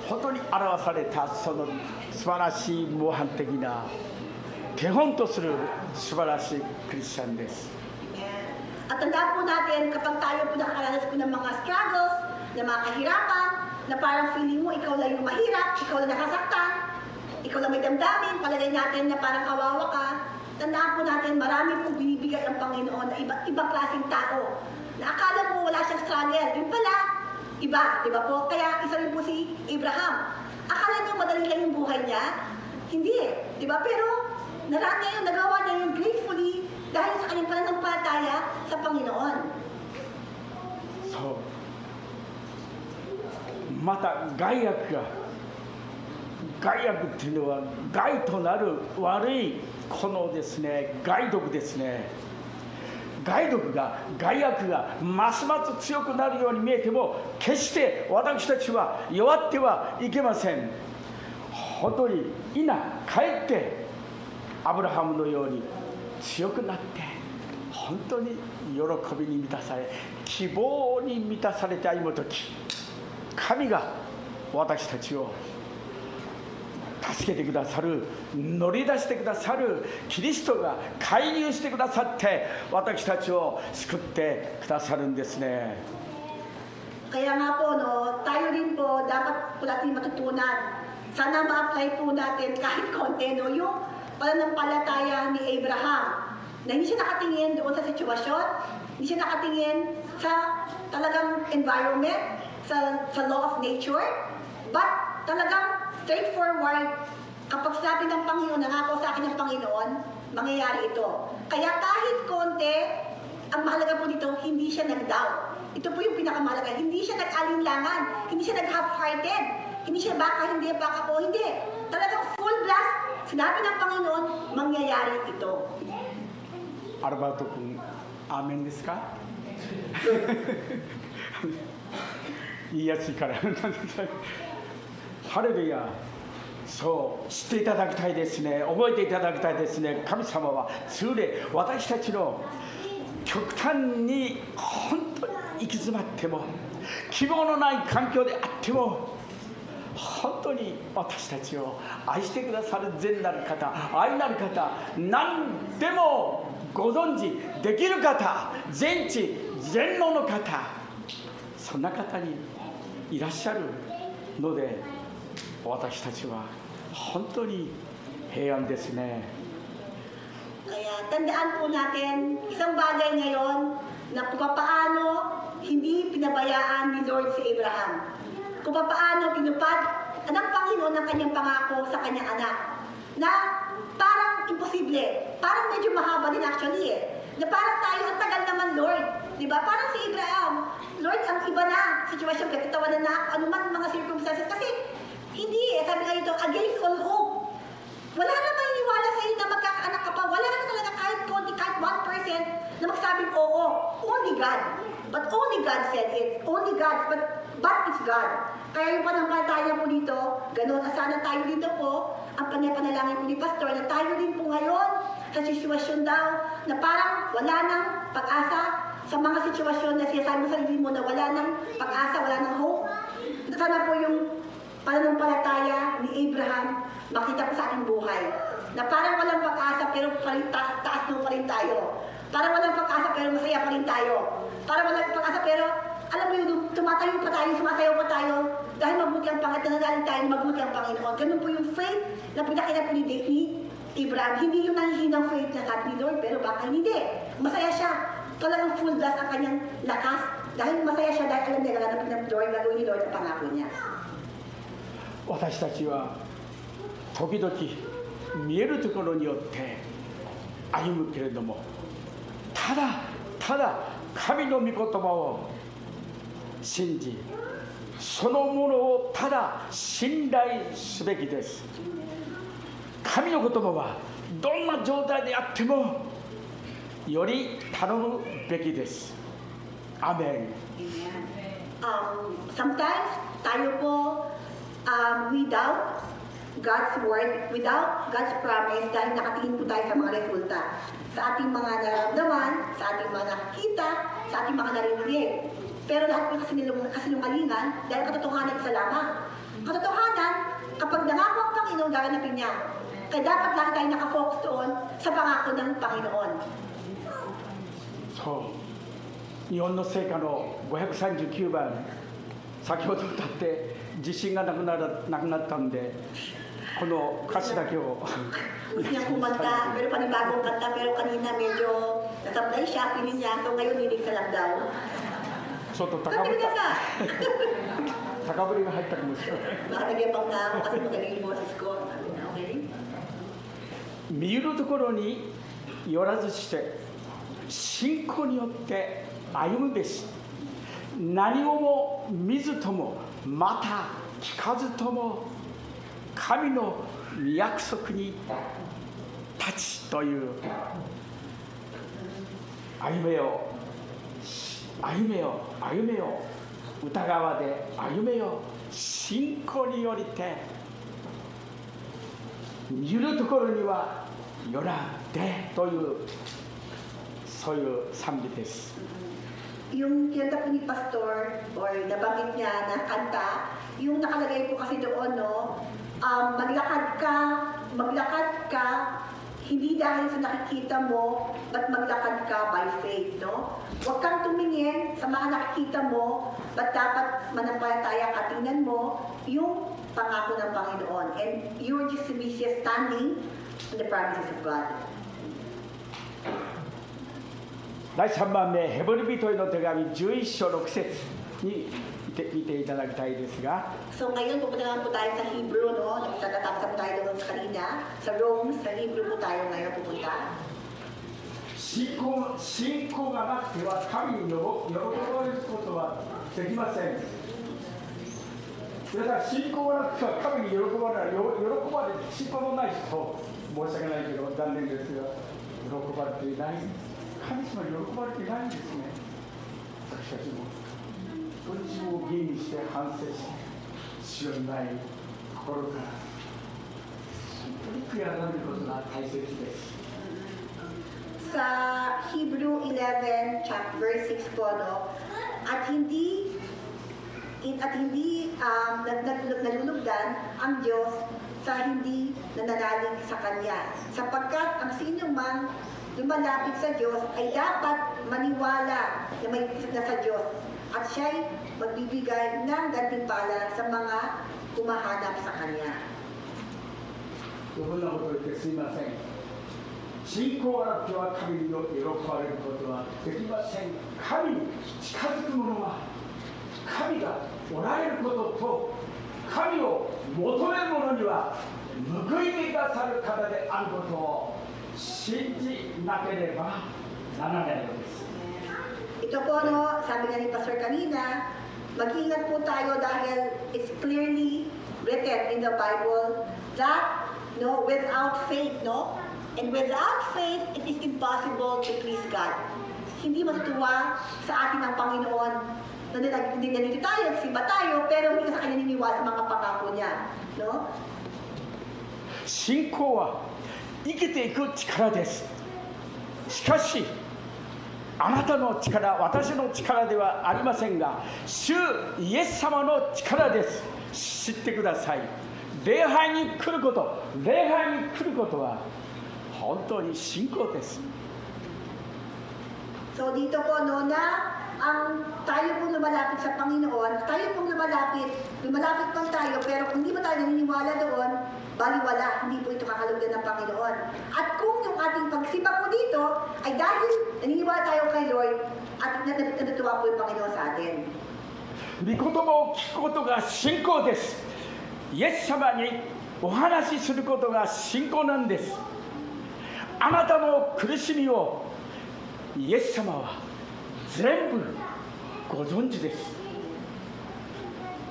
本当に表されたその素晴らしい模範的な手本とする素晴らしいクリスチャンです。 At tandaan po natin, kapag tayo po nakakaranas po ng mga struggles, ng mga kahirapan, na parang feeling mo ikaw lang yung mahirap, ikaw lang nakasaktan, ikaw lang may damdamin, palagay natin na parang kawawa ka, tandaan po natin, marami pong binibigay ang Panginoon na ibang klaseng tao. Na akala mo wala siyang struggle, yun pala, iba, di ba po? Kaya isa rin po si Abraham. Akala niyo madali lang yung buhay niya? Hindi eh. Di ba? Pero naraan niya yun, nagawa niya yun gracefully dahil sa kanyang pananampalataya sa Panginoon.そうまた害悪っていうのは害となる悪いこのですね害毒ですね。害毒が害悪がますます強くなるように見えても決して私たちは弱ってはいけません。本当に今かえってアブラハムのように強くなって本当に喜びに満たされ希望に満たされて歩むとき、神が私たちを助けてくださる、乗り出してくださるキリストが介入してくださって私たちを救ってくださるんですね。 Kaya nga po, no, tayo rin po dapat po natin matutunan. Sana ma-apply po natin kahit konti, no, yung pananampalataya ni Abraham. Na hindi siya nakatingin doon sa sitwasyon, hindi siya nakatingin sa talagang environment, sa law of nature, but talagang straightforward. Kapag sabi ng Panginoon, nangako sa akin ng Panginoon, mangyayari ito. Kaya kahit konti, ang mahalaga po dito, hindi siya nag-doubt. Ito po yung pinakamahalaga. Hindi siya nag-alinlangan. Hindi siya nag-half-hearted. Hindi siya baka, hindi, baka po, hindi. Talagang full blast. Sinabi ng Panginoon, mangyayari ito. アルバート君、アーメンですか言いやすいから。ハレルヤ。そう知っていただきたいですね。覚えていただきたいですね。神様は通例私たちの極端に本当に行き詰まっても希望のない環境であっても本当に私たちを愛してくださる善なる方、愛なる方、何でもご存知できる方、全知全能の方、そんな方にいらっしゃるので私たちは本当に平安ですね。 Kaya tandaan po natin isang bagay ngayon na kung paano hindi pinabayaan ni Lord si Abraham. Kung paano tinupad ng Panginoon ang kanyang pangako sa kanyang anak. Na parang imposible, parang medyo mahaba din actually eh. Na parang tayo, ang tagal naman Lord. Diba? Parang si Abraham, Lord, ang iba na sitwasyon, pagkatawanan na ako, anuman mga circumstances. Kasi hindi eh, sabi nga ito, against all hope. Wala na maniniwala sa iyo na magkakaanak ka pa. Wala na talaga kahit konti, kahit 1% na magsabing oo. Only God. But only God said it. Only God. But it's God. Kaya yung panampalataya po dito, ganun. Sana tayo dito po, ang panapanalangin po ni Pastor, na tayo din po ngayon sa sitwasyon daw na parang wala nang pag-asa sa mga sitwasyon na sinasabi mo sa sarili mo na wala nang pag-asa, wala nang hope. Sana po yung pananampalataya ni Abraham makita ko sa ating buhay. Na parang walang pag-asa pero taas mo pa rin tayo. Parang walang pag-asa pero masaya pa rin tayo. Parang walang pag-asa pero alam mo yun, tumatayo pa tayo, sumasayaw pa tayo dahil mabuti ang Panginoon, nananalig tayo, mabuti ang Panginoon. Ganun po yung faith na pinakita po ni Abraham. Hindi yung nangihinang faith na sabi ni Lord, pero baka hindi. Masaya siya. Talagang full blast ang kanyang lakas dahil masaya siya dahil alam niya gaganapin ng Lord, gagawin ni Lord ang pangako niya. 私たちは時々見えるところによって歩むけれども、ただただ神の御言葉を信じ、そのものをただ信頼すべきです。神の言葉はどんな状態であってもより頼むべきです。アメン。 Sometimes tayo po without God's word, without God's promise, dahil nakatingin po tayo sa mga resulta. Sa ating mga nararamdaman, sa ating mga nakikita, sa ating mga naririnig. Pero lahat po kasinungalingan dahil katotohanan isa lamang. Katotohanan, kapag nangako ang Panginoon, gaganapin niya. Kaya dapat lagi tayo nakafocus doon sa pangako ng Panginoon. そう日本の聖歌の539番、先ほど歌って自信がなくなったんでこの歌詞だけを Gusto niya kumanta, pero panibagong kanta, pero kanina medyo nasablay siya, pinin niya, so ngayon hinig sa lang daw. ちょっと高ぶった。高ぶりが入ったかもしれない。 Nakagibang na ako kasi magaling yung boses ko. Sabi na, okay? 見るところによらずして信仰によって歩むべし。何をも見ずともまた聞かずとも神の御約束に立ちという歩めよ歩めよ歩めよ疑わで歩めよ信仰によりて見るところにはよらんでというそういう賛美です。 Yung kinanta po ni Pastor, or nabanggit niya na kanta, yung nakalagay po kasi doon, no, maglakad ka, hindi dahil sa nakikita mo, but maglakad ka by faith, no? Huwag kang tumingin sa mga nakikita mo, but dapat manampalataya at tingnan mo yung pangako ng Panginoon. And you're just to be standing in the promises of God. 第3番目、ヘブル人への手紙11章6節に見ていただきたいですが、 So ngayon pupunta naman po tayo sa Hebrew, no? Natapos po tayo doon sa kanina. Sa Rome, sa Hebrew po tayo ngayon pupunta. 信仰がなくては神に喜ばれることはできません。皆さん、信仰がなくては神に喜ばれ信仰のない人、申し訳ないけど残念ですが、喜ばれていない。 神様に喜ばれていないんですね。私たちも自分を吟味して反省して主より前に心から本当に悔やまれることが大切です。 Sa Hebrew 11, chapter verse 6 po, no? At hindi nalulugdan ang Diyos sa hindi nananalig sa Kanya. Sapagkat ang sino man lumalapit sa Diyos ay dapat maniwala na may na sa Diyos at siya'y magbibigay ng gantimpala sa mga humahanap sa Kanya. 余分なことを言ってすみません。信仰がなくては神に喜ばれることはできません。神に近づく者は神がおられることと神を求める者には報いてくださる方であることを 信じなければならないのです。 Ito po, no, sabi nga ni Pastor kanina, mag-ingat po tayo dahil it's clearly written in the Bible that, no, without faith, no, and without faith, it is impossible to please God. Hindi matutuwa sa atin ang Panginoon na nandito tayo, simba tayo, pero hindi ka sa Kanya niniwala sa mga pangako niya, no? 信仰は 生きていく力です。しかしあなたの力、私の力ではありませんが、主イエス様の力です。知ってください。礼拝に来ることは本当に信仰です。 So dito po, no, na ang tayo pong lumalapit sa Panginoon, tayo pong lumalapit lang tayo, pero kung hindi ba tayo naniniwala doon, baliwala, hindi po ito kakalugdan ng Panginoon. At kung yung ating pagsimba po dito ay dahil naniniwala tayo kay Lord at natutuwa po yung Panginoon sa atin. 御言葉を聞くことが信仰です。イエス様にお話しすることが信仰なんです。あなたの苦しみをイエス様は全部ご存知です。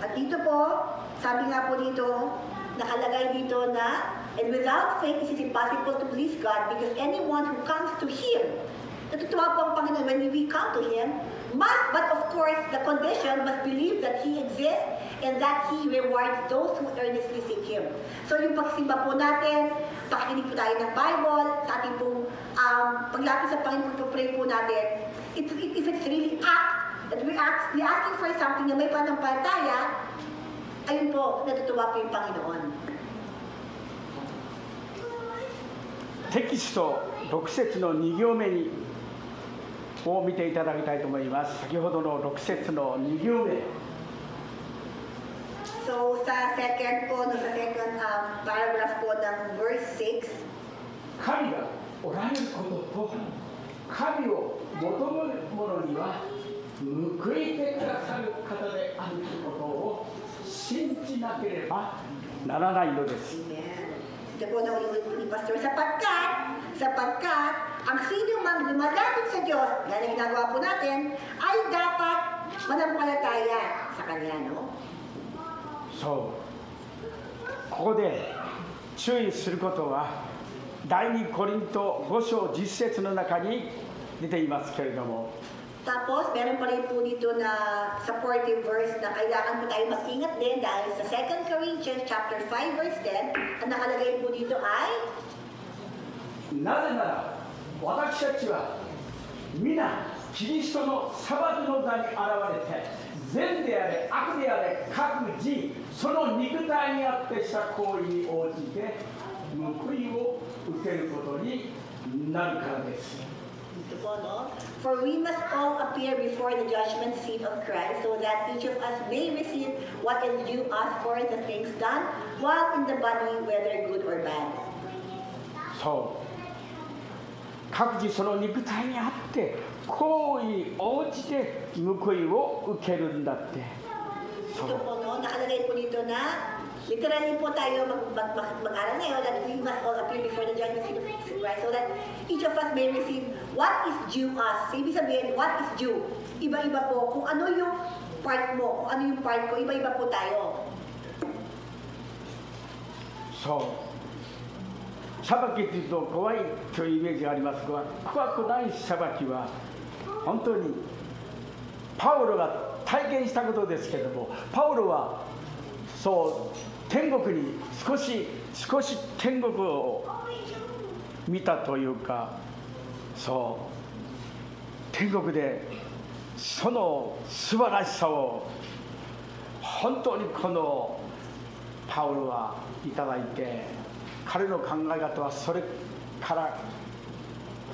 At dito po, sabi nga po dito, nakalagay dito na, and without faith it is impossible to please God because anyone who comes to Him, natutuwa po ang Panginoon when we come to Him, but of course, the condition must believe that He exists and that He rewards those who earnestly seek Him. So yung pagsimba po natin, pakikinig po tayo ng Bible, sa ating pong paglapit sa Panginoon, pag-pray po natin, if it's really that we asking for something na may panampalataya, ayun po, natutuwa po yung Panginoon. テキスト6節の2行目を見ていただきたいと思います。先ほどの6節の2行目。 So sa second paragraph po ng verse 6, 神がおられることと神を求める者には報いてくださる方であるということを信じなければならないのです。 Amen. Ito po na ulit ni Pastor, sapagkat ang sino mang lumalapit sa Diyos, yan ang ginagawa po natin, ay dapat manampalataya sa Kanya, no? そうここで注意することは第2コリント5章10節の中に出ていますけれども、 Tapos, meron pa rin po dito na supportive verse na kailangan po tayo mag-ingat din dahil sa 2 Corinthians chapter 5 verse 10, ang nakalagay po dito ay なぜなら私たちは皆キリストの裁きの座に現れて善であれ悪であれ各自その肉体にあってした行為に応じて報いを受けることになるからです。 Ito po, no? For we must all appear before the judgment seat of Christ so that each of us may receive what is due us for the things done while in the body, whether good or bad. そう各自その肉体にあって行為に応じて報いを受けるんだって。 Ito po, no? Nakalagay po dito na literally po tayo mag-aral ngayon that we must all appear before the judgment seat of Christ so that each of us may receive what is due us. So, ibig sabihin, what is due? Iba-iba po. Kung ano yung part mo, kung ano yung part ko, iba-iba po tayo. そう裁きというと怖いというイメージがありますが、怖くない裁きは本当にパウロが体験したことですけれども、パウロはそう天国に少し天国を見たというか、そう天国でその素晴らしさを本当にこのパウロはいただいて、彼の考え方はそれから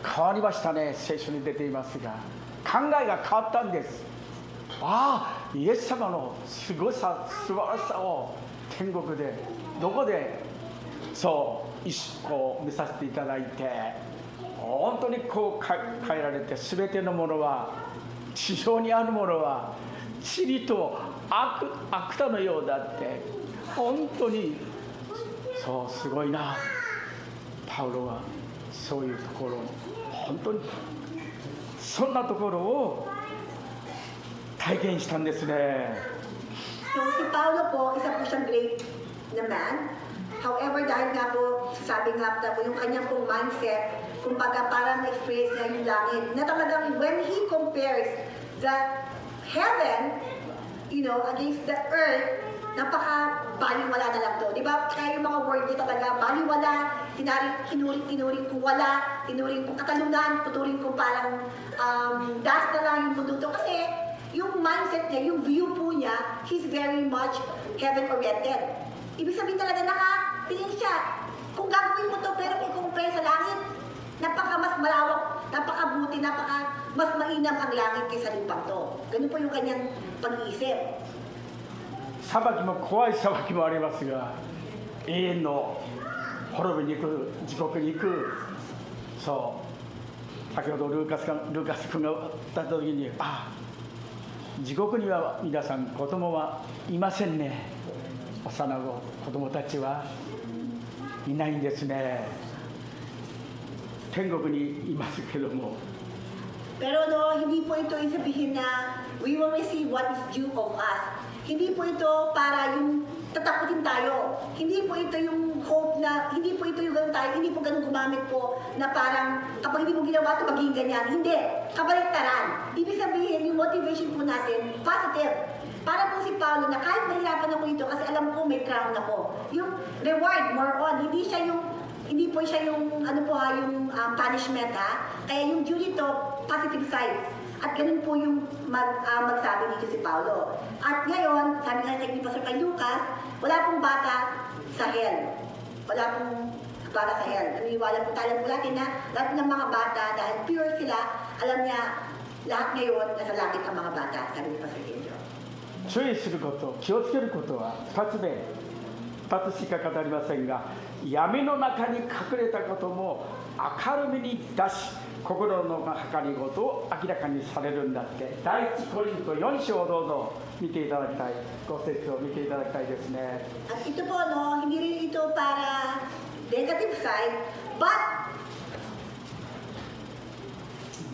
変わりましたね。聖書に出ていますが考えが変わったんです。ああイエス様のすごさ素晴らしさを天国でどこでそうこう見させていただいて、本当にこう変えられて、全てのものは地上にあるものは塵と悪田のようだって、本当にそうすごいな。パウロはそういうところ、本当にそんなところを体験したんですね。 So, si Paulo po, isa po siyang great na man. However, dahil nga po, sabi nga po, yung kanyang pong mindset, kumbaga parang na-experience niya yung langit, na talagang when he compares the heaven, you know, against the earth, napaka-baliwala na lang to. Di ba? Kaya yung mga word niya talaga, baliwala, tinuring ko wala, tinuring ko katalunan, tuturing ko parang dust na lang yung mundo to. Kasi, yung mindset niya, yung view po niya, he's very much heaven-oriented. Ibig sabihin talaga nakatingin siya. Kung gagawin mo to pero i-compare sa langit, mas malawak, napakabuti, mas mainam ang langit kaysa lupang to. Ganun po yung kanyang pag-iisip. 裁きも怖い裁きもありますが、永遠の滅びに行く、地獄に行く、そう先ほどルーカス君が歌った時に、地獄には皆さん子供はいませんね。幼子供たちはいないんですね。天国にいますけども。 Pero no, hindi po ito isabihin na we will receive what is due of us. Hindi po ito para yung tatakutin tayo. Hindi po ito yung hope na, hindi po ito yung ganun tayo, hindi po ganun gumamit po na parang kapag hindi mo ginawa ito magiging ganyan. Hindi. Kabaliktaran. Ibig sabihin, yung motivation po natin, positive. Para po si Paulo na kahit mahirapan ako ito kasi alam ko may crown ako. Yung reward, more on, hindi po siya yung punishment ha. Kaya yung due dito, positive side. At ganun po yung magsabi dito si Paulo. At ngayon, sabi nga ni Pastor kay Lucas, wala pong bata sa hell. Wala pong bata sa hell. Naniniwala po tayo po natin na lahat ng mga bata, dahil pure sila, alam niya, lahat ngayon nasa langit ang mga bata, sabi ni Pastor Kendro. 注意すること、気をつけることは2つで、2つしか語りませんが、闇の中に隠れたことも明るみに出し、心の計りごとを明らかにされるんだって。第一コリント4章をどうぞ。見ていただきたい、5節を見ていただきたいですね。 At ito po, no, hindi rin ito para negative side, but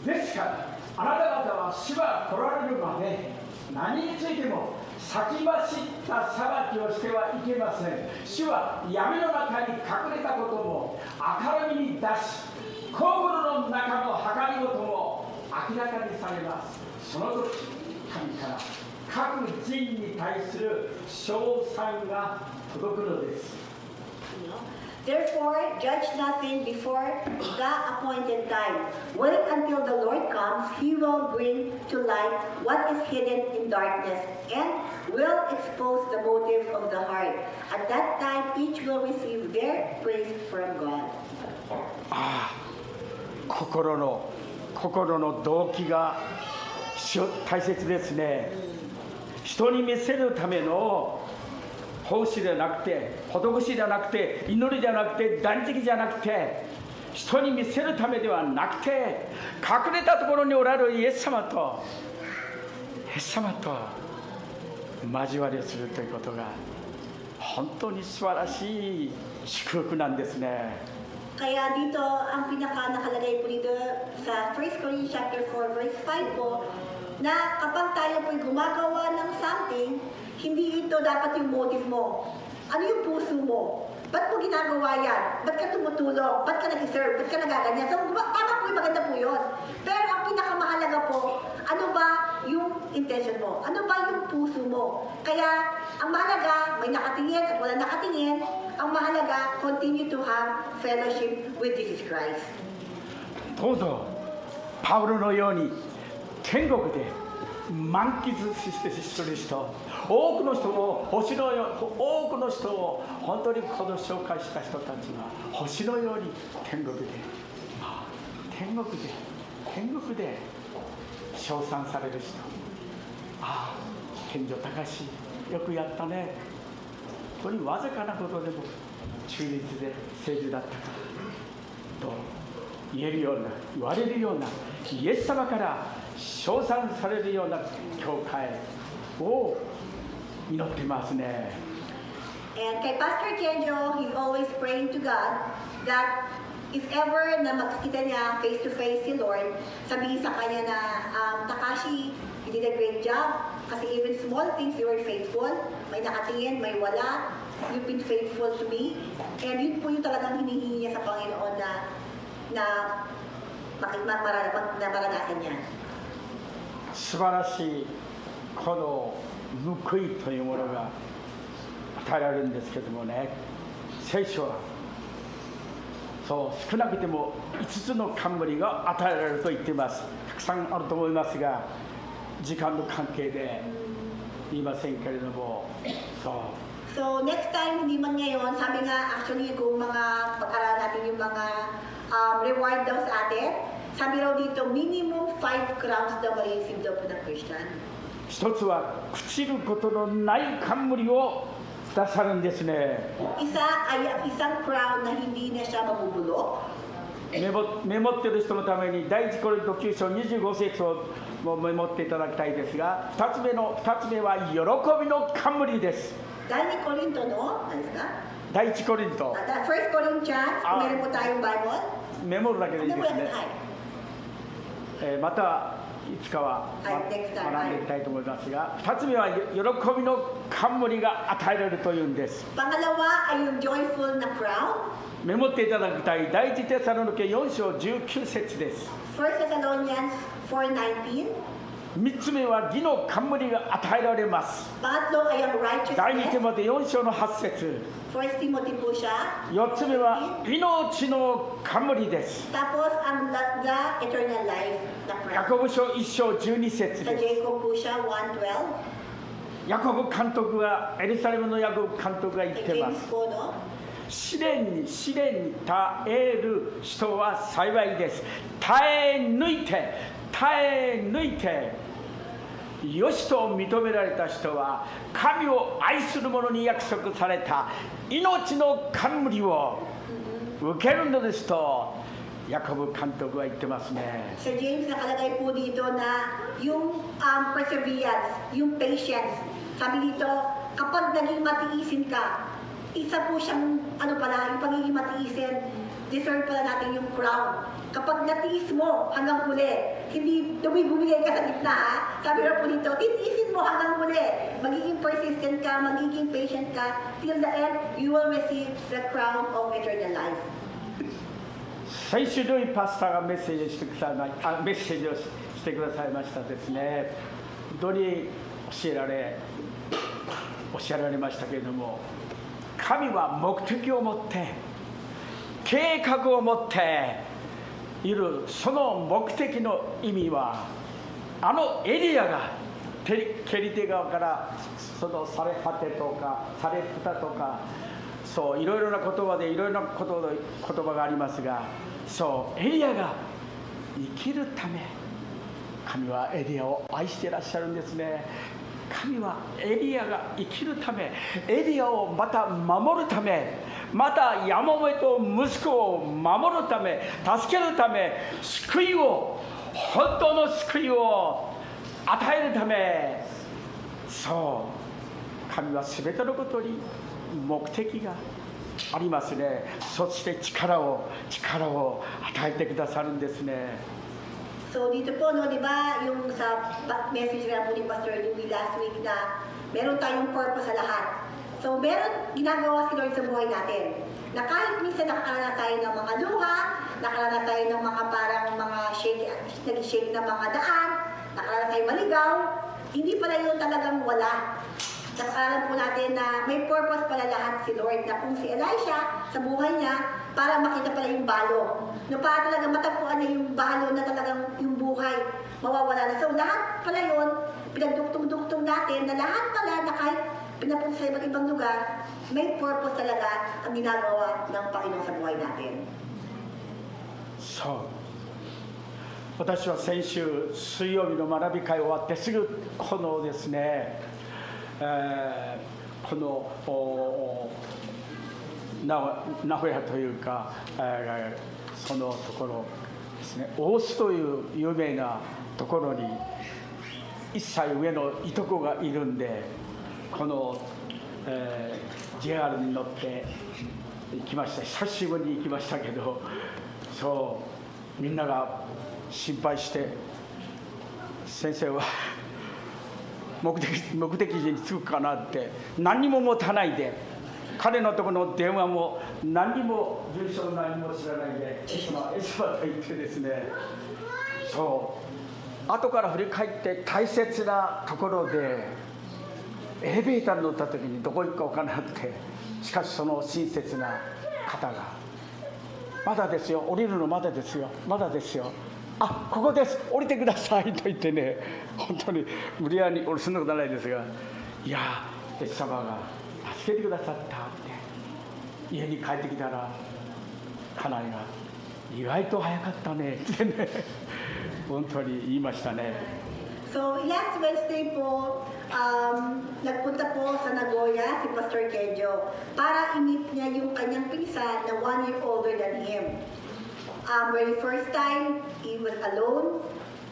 ですからあなた方は主が来られるまで何についても先走った裁きをしてはいけません。主は闇の中に隠れたことも明るみに出し、心の中の計りごとも明らかにされます。その時神から各人に対する賞賛が届くのです。 therefore, judge nothing before the appointed time. Wait until the Lord comes. He will bring to light what is hidden in darkness and will expose the motives of the heart. At that time, each will receive their praise from God. 心の動機が大切ですね。人に見せるための奉仕ではなくて、施しではなくて、祈りではなくて、断食じゃなくて、人に見せるためではなくて、隠れたところにおられるイエス様と交わりをするということが本当に素晴らしい祝福なんですね。 Kaya dito, ang nakalagay po dito sa 1 Corinthians chapter 4 verse 5 po, na kapag tayo po'y gumagawa ng something, hindi ito dapat yung motive mo. Ano yung puso mo? Ba't mo ginagawa yan? Ba't ka tumutulong? Ba't ka nag-serve? Ba't ka nagaganyan? So, tama po yung maganda po yun. Pero ang pinakamahalaga po, ano ba yung intention mo? Ano ba yung puso mo? Kaya, ang mahalaga, may nakatingin at wala nakatingin. Ang mahalaga, continue to have fellowship with Jesus Christ. どうぞパウロのように天国で満喫する人、多くの人を星のよう、多くの人を本当にこの紹介した人たちが星のように天国で称賛される人、賢者高しよくやったね、本当にわずかなことでも中立で誠実だったと言われるようなイエス様から称賛されるような教会を祈ってますね。 And kay Pastor Kenjo, he's always praying to God that if ever na makikita niya face to face si Lord, sabihin sa kanya na, Takashi, you did a great job. Kasi even small things, you were faithful. May nakatingin, may wala. You've been faithful to me. And yun po yung talagang hinihingi niya sa Panginoon na maranasan niya. 素晴らしいこの報いというものが与えられるんですけどもね、聖書はそう少なくても5つの冠が与えられると言っています。たくさんあると思いますが、時間の関係で言いませんけれども、So next time, hindi man ngayon, sabi nga actually kung mga pag-aral natin yung mga reward daw sa atin, sabi raw dito, minimum 5 crowns daw ma-receive daw po ng Christian. 一つは朽ちることのない冠をくださるんですね。 Isa ay isang crown na hindi na siya mabubulok. メモっている人のために第一コリント9章25節をメモっていただきたいですが、2つ目は喜びの冠です。 第2コリントの、何ですか？第一コリント。First Corinthians, meron po tayong Bible. メモるだけでいいですね。またいつかは学んでいきたいと思いますが、2つ目は喜びの冠が与えられるというんです。 Pangalawa ay yung joyful na crown. メモっていただきたい第一テサロニケ4章19節です。 First Thessalonians 4:19. 3つ目は義の冠が与えられます。 Pangatlo ay ang 第2 righteousness. テモテ4章の8節。 First Timothy po siya. 4つ目は命の冠です。 Tapos ang the eternal life na ヤ crown. コブ書1章12節 Sa です。 Jacob po siya, 1:12. ヤコブ監督がエルサレムのヤコブ監督が言ってま James す。 po, no? 試練に耐える人は幸いです。耐え抜いてよしと認められた人は神を愛する者に約束された命の冠を受けるのですとヤコブ監督は言ってますね。 Sa James, nakalagay po dito na yung perseverance, yung patience. Sabi dito, kapag naging matiisin ka, isa po siyang, yung pagiging matiisin, deserve pala natin yung crown. Kapag natiis mo hanggang huli, hindi bumigay ka sa gitna, ha? Sabi na po dito, titiisin mo hanggang huli. Magiging persistent ka, magiging patient ka, till the end, you will receive the crown of eternal life. 先週土井パスタがメッセージをしてくださいましたですね。本当におっしゃられましたけれども、神は目的を持って計画を持っている。その目的の意味は、エリアがケリテ側からそのサレファテとかサレプタとか、そういろいろな言葉でいろいろな言葉がありますが、そうエリアが生きるため、神はエリアを愛していらっしゃるんですね。神はエリアが生きるため、エリアをまた守るため、またヤモメと息子を守るため、助けるため、救いを、本当の救いを与えるため、そう神は全てのことに目的がありますね。そして力を与えてくださるんですね。 So dito po, no, di ba, yung sa message na po ni Pastor Louie last week na meron tayong purpose sa lahat. So meron ginagawa si Lord sa buhay natin. Na kahit minsan nakakaranas tayo ng mga luha, nakakaranas tayo ng mga parang mga nag-shake na mga daan, nakakaranas tayo maligaw, hindi pala yun talagang wala. Nakakaralan po natin na may purpose pala lahat si Lord, na kung si Elisha sa buhay niya, para makita pala yung balo. Na para talagang matagpuan niya yung balo na talagang yung buhay, mawawala na. So lahat pala yun, pinagduktong-duktong natin, na lahat pala na kahit pinapunta sa iba't ibang lugar, may purpose talaga ang ginagawa ng Panginoon sa buhay natin. そう私は先週水曜日の学び会終わってすぐこのですね、この名古屋というか、そのところですね、大須という有名なところに1歳上のいとこがいるんで、この、JR に乗って行きました。久しぶりに行きましたけど、そうみんなが心配して、先生は目的地に着くかなって、何にも持たないで、彼のところの電話も何にも住所も何も知らないで、エスマと言ってですね、そう後から振り返って大切なところでエレベーターに乗った時にどこ行くか分からなくて、しかしその親切な方が「まだですよ、降りるのまだですよ、まだですよ、あ、ここです、降りてください」と言ってね、本当に無理やり降りすんのことないですが、いやイエス様が助けてくださったって、家に帰ってきたら家内が「意外と早かったね」ってね本当に言いましたね。 So last Wednesday po, nagpunta po sa Nagoya si Pastor Kedjo para i-meet niya yung kanyang pinsan na 1 year older than him. Very first time, he was alone.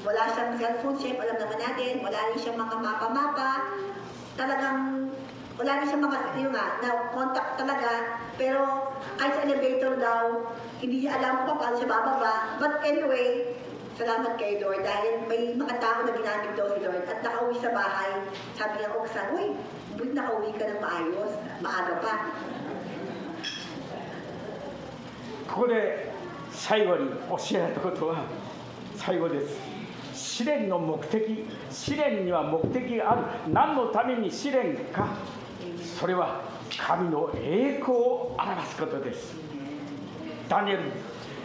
Wala siyang cellphone, chef, alam naman natin. Wala rin siyang mga mapa-mapa. Talagang, wala rin siyang mga, na-contact talaga. Pero kahit sa elevator daw, hindi niya alam kung paano siya bababa. But anyway, salamat kay Lord dahil may mga tao na ginamit daw si Lord at nakauwi sa bahay. Sabi niya, Oksan, uy, buti nakauwi ka ng maayos, maaga pa. ここで最後に教えられたことは最後です。試練の目的、試練には目的がある。何のために試練か、それは神の栄光を表すことです。ダニエル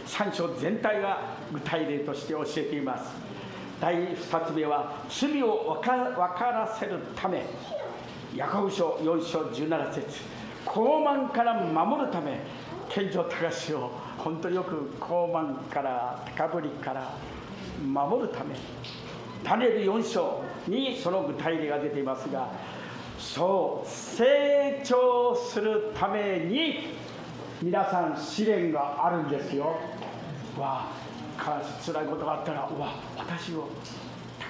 3章全体が具体例として教えています。第2つ目は罪を分からせるため、ヤコブ書4章17節、傲慢から守るため、賢者高しを本当によく傲慢から高ぶりから守るため、ダニエル4章にその具体例が出ていますが、そう成長するために皆さん試練があるんですよ。わあ辛いことがあったら私を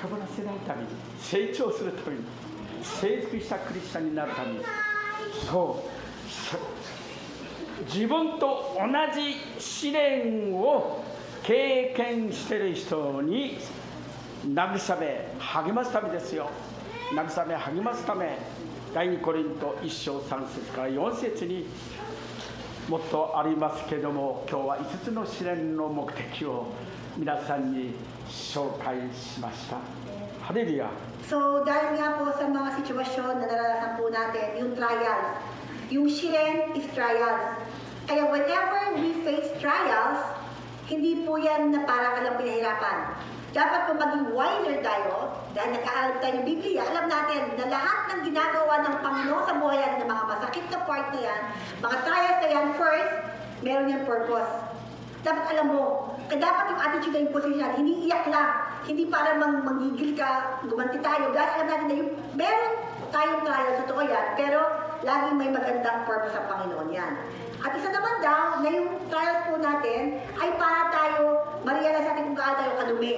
高ぶらせないために、成長するために、成熟したクリスチャンになるために、自分と同じ試練を経験している人に慰め励ますためですよ。慰め励ますため、第2コリント1章3節から4節にもっとありますけれども、今日は5つの試練の目的を皆さんに紹介しました。ハレルヤ。 So, dahil nga po sa mga sitwasyon na naranasan po natin, yung trials, yung shiren is trials. Kaya whenever we face trials, hindi po yan na parang alam pinahirapan. Dapat po maging wiser tayo, dahil nakaalam tayo ng Biblia, alam natin na lahat ng ginagawa ng Panginoon sa buhay natin, ng mga masakit na part na yan, mga trials na yan, first, meron yung purpose. Dapat alam mo, kaya dapat yung attitude na yung position, hindi iyak lang, hindi para manggigil ka, gumanti tayo, dahil alam natin na yung meron tayong trials, totoo yan, pero laging may magandang purpose sa Panginoon yan. At isa naman daw, na yung trials po natin ay para tayo ma-realize natin kung gaano tayo kadumi.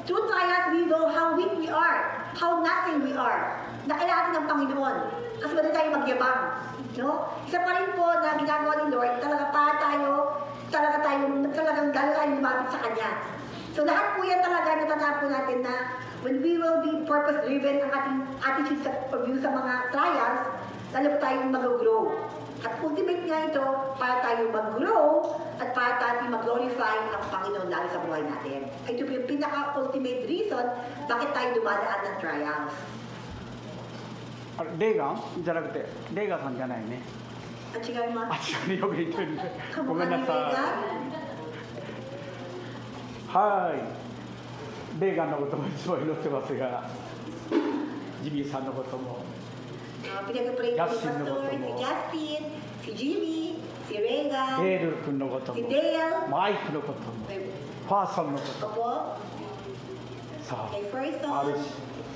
Through trials, we know how weak we are, how nothing we are, na kailangan ng Panginoon. Kasi wala tayo magyabang. No? Isa pa rin po na ginagawa ni Lord, talagang lalo tayo lumapit sa Kanya. So lahat po yan talaga natandaan po natin na when we will be purpose-driven ang ating attitude sa view sa mga trials, lalo po tayong mag-grow. At ultimate nga ito, para tayo mag-grow at para tayo mag-glorify ang Panginoon lalo sa buhay natin. Ito po yung pinaka-ultimate reason bakit tayo dumadaan ng trials. レーガンじゃなくて、レーガンさんじゃないね。 At違います。あ、違う、よく言ってるんで。ごめんなさい。はい。レーガンのこともいつも祈ってますが、ジミーさんのことも。 Pinag-pray ko si Pastor, si Justin, si Jimmy, si Regan, デール君のことも si Dale, マイクのことも kay ファーソンのことも Opo, さ kay あ Ferson,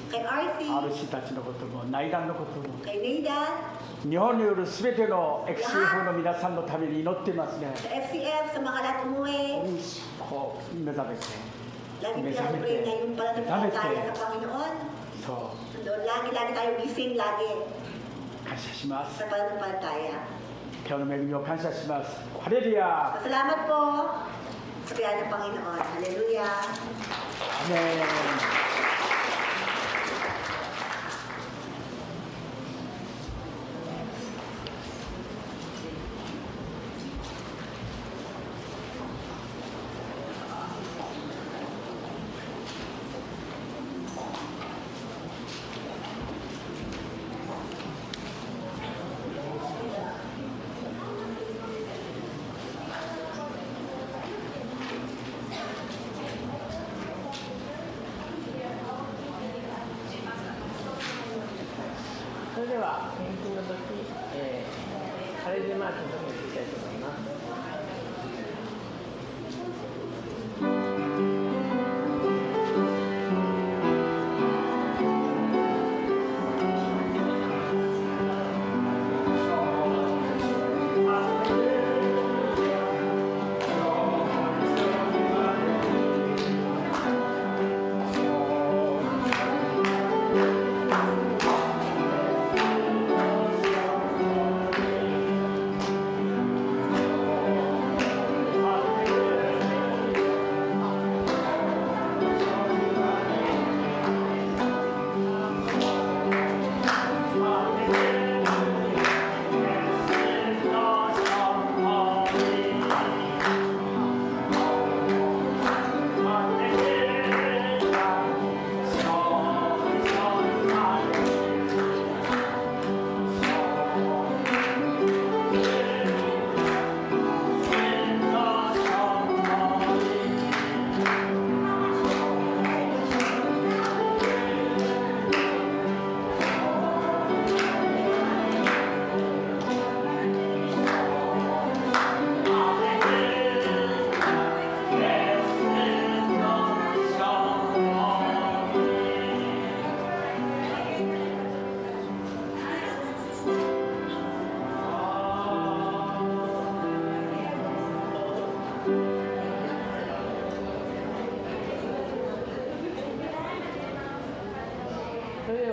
kay RC, RC たちのことも内談のことも kay Nathan, 日本によるすべての XCF の皆さんのために祈ってますね sa FCF, sa mga lahat umuwi. こう目覚めて Lagi pinag-pray na yung pananampalataya sa Panginoon. そう Doon, lagi tayo gising lagi 感謝します sa pananampalataya. 今日の恵みを感謝しますハレルヤ Salamat po sa kaya ng Panginoon. Hallelujah. アメン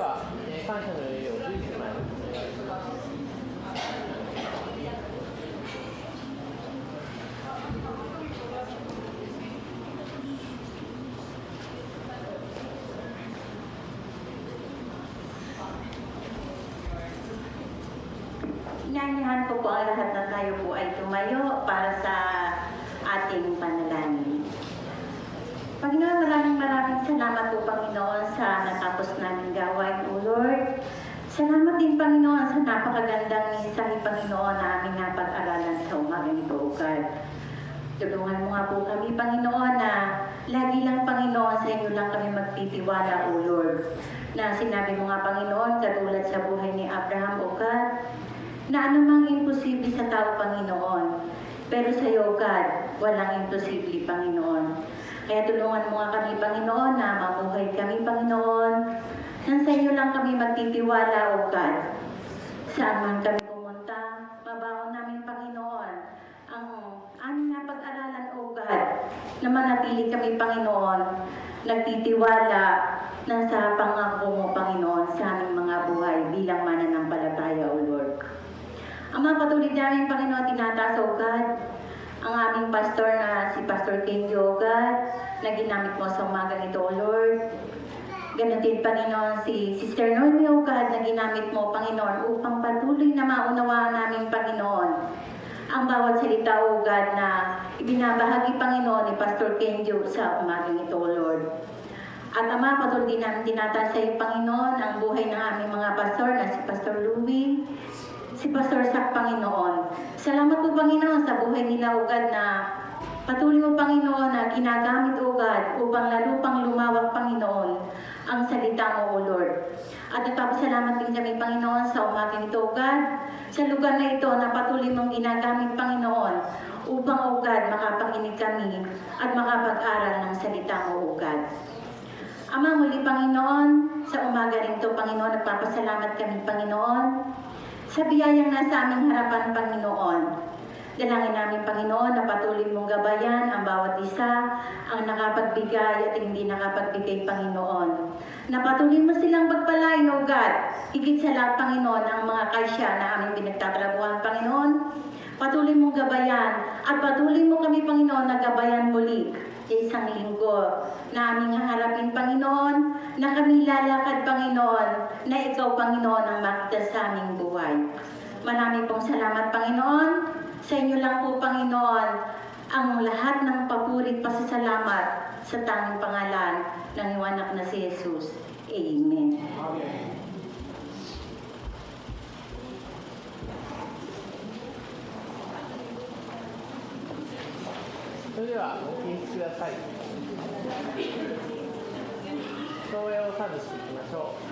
は、感謝の礼を11枚お願いします。Inanyahan ko po ang lahat na tayo po ay tumayo para sa ating panalangin. Panginoon, maraming salamat po, Panginoon, sa natapos namin gawain, O Lord. Salamat din, Panginoon, sa napakagandang mensahe, Panginoon, na aming napag-aralan sa umagang ito, O God. Tulungan mo nga po kami, Panginoon, na lagi lang, Panginoon, sa inyo lang kami magtitiwala, O Lord. Na sinabi mo nga, Panginoon, katulad sa buhay ni Abraham, O God, na anumang imposible sa tao, Panginoon. Pero sa iyo, God, walang imposible, Panginoon. Kaya tulungan mo nga kami, Panginoon, na mamuhay kami, Panginoon. Nang sa iyo lang kami magtitiwala, O God. Saan man kami pumunta, mabaon namin, Panginoon, ang aming napag-aralan, O God, na manatili kami, Panginoon, nagtitiwala na sa pangako mo, Panginoon, sa aming mga buhay bilang mananampalataya, O Lord. Ang mga patuloy namin, Panginoon, tinataas, O God, ang aming pastor na si Pastor Kenji, O God, na ginamit mo sa umagang ito, O Lord. Ganon din, Panginoon, si Sister Noemi, O God, na ginamit mo, Panginoon, upang patuloy na maunawaan namin, Panginoon, ang bawat salita, O God, na ibinabahagi, Panginoon, ni Pastor Kenji sa umagang ito, O Lord. At Ama, patuloy din namin tinataas sa iyo, Panginoon, ang buhay ng aming mga pastor na si Pastor Louie, si Pastor Sak, Panginoon. Salamat po, Panginoon, sa buhay nila, O God, na patuloy mo, Panginoon, na ginagamit, O God, upang lalo pang lumawak, Panginoon, ang salita mo, O Lord. At nagpapasalamat din kami, Panginoon, sa umagang ito, O God, sa lugar na ito na patuloy mong ginagamit, Panginoon, upang, O God, makapakinig kami at makapag-aral ng salita mo, O God. Ama, muli, Panginoon, sa umaga rin ito, Panginoon, nagpapasalamat kami, Panginoon, sa biyayang nasa aming harapan, Panginoon. Dalangin namin, Panginoon, na patuloy mong gabayan ang bawat isa, ang nakapagbigay at hindi nakapagbigay, Panginoon. Na patuloy mo silang pagpalain, O God, higit sa lahat, Panginoon, ang mga kaisya na aming pinagtatrabuhan, Panginoon. Patuloy mong gabayan at patuloy mo kami, Panginoon, na gabayan muli sa isang linggo na aming harapin, Panginoon, na kami lalakad, Panginoon, na ikaw, Panginoon, ang makita sa aming buhay. Marami pong salamat, Panginoon. Sa inyo lang po, Panginoon, ang lahat ng papuri at pasasalamat sa tanging pangalan ng iyong anak na si Jesus. Amen. Amen. それではお聞きください。総営をサービスしていきましょう。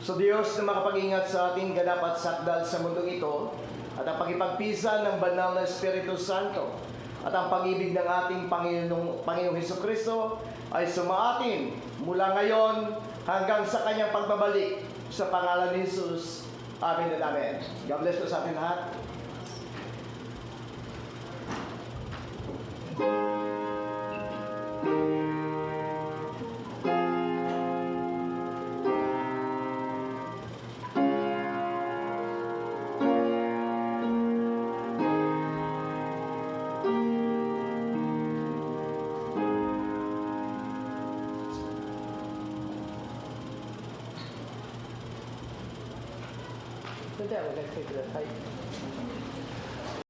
So Diyos na makapag-ingat sa ating ganap at sakdal sa mundong ito at ang pagipagpisa ng banal na Espiritu Santo at ang pag-ibig ng ating Panginoong Hesukristo ay sumaatin mula ngayon hanggang sa kanyang pagbabalik Sa pangalan ni Jesus, amen at amen. God bless po sa ating lahat. So それではお書きください。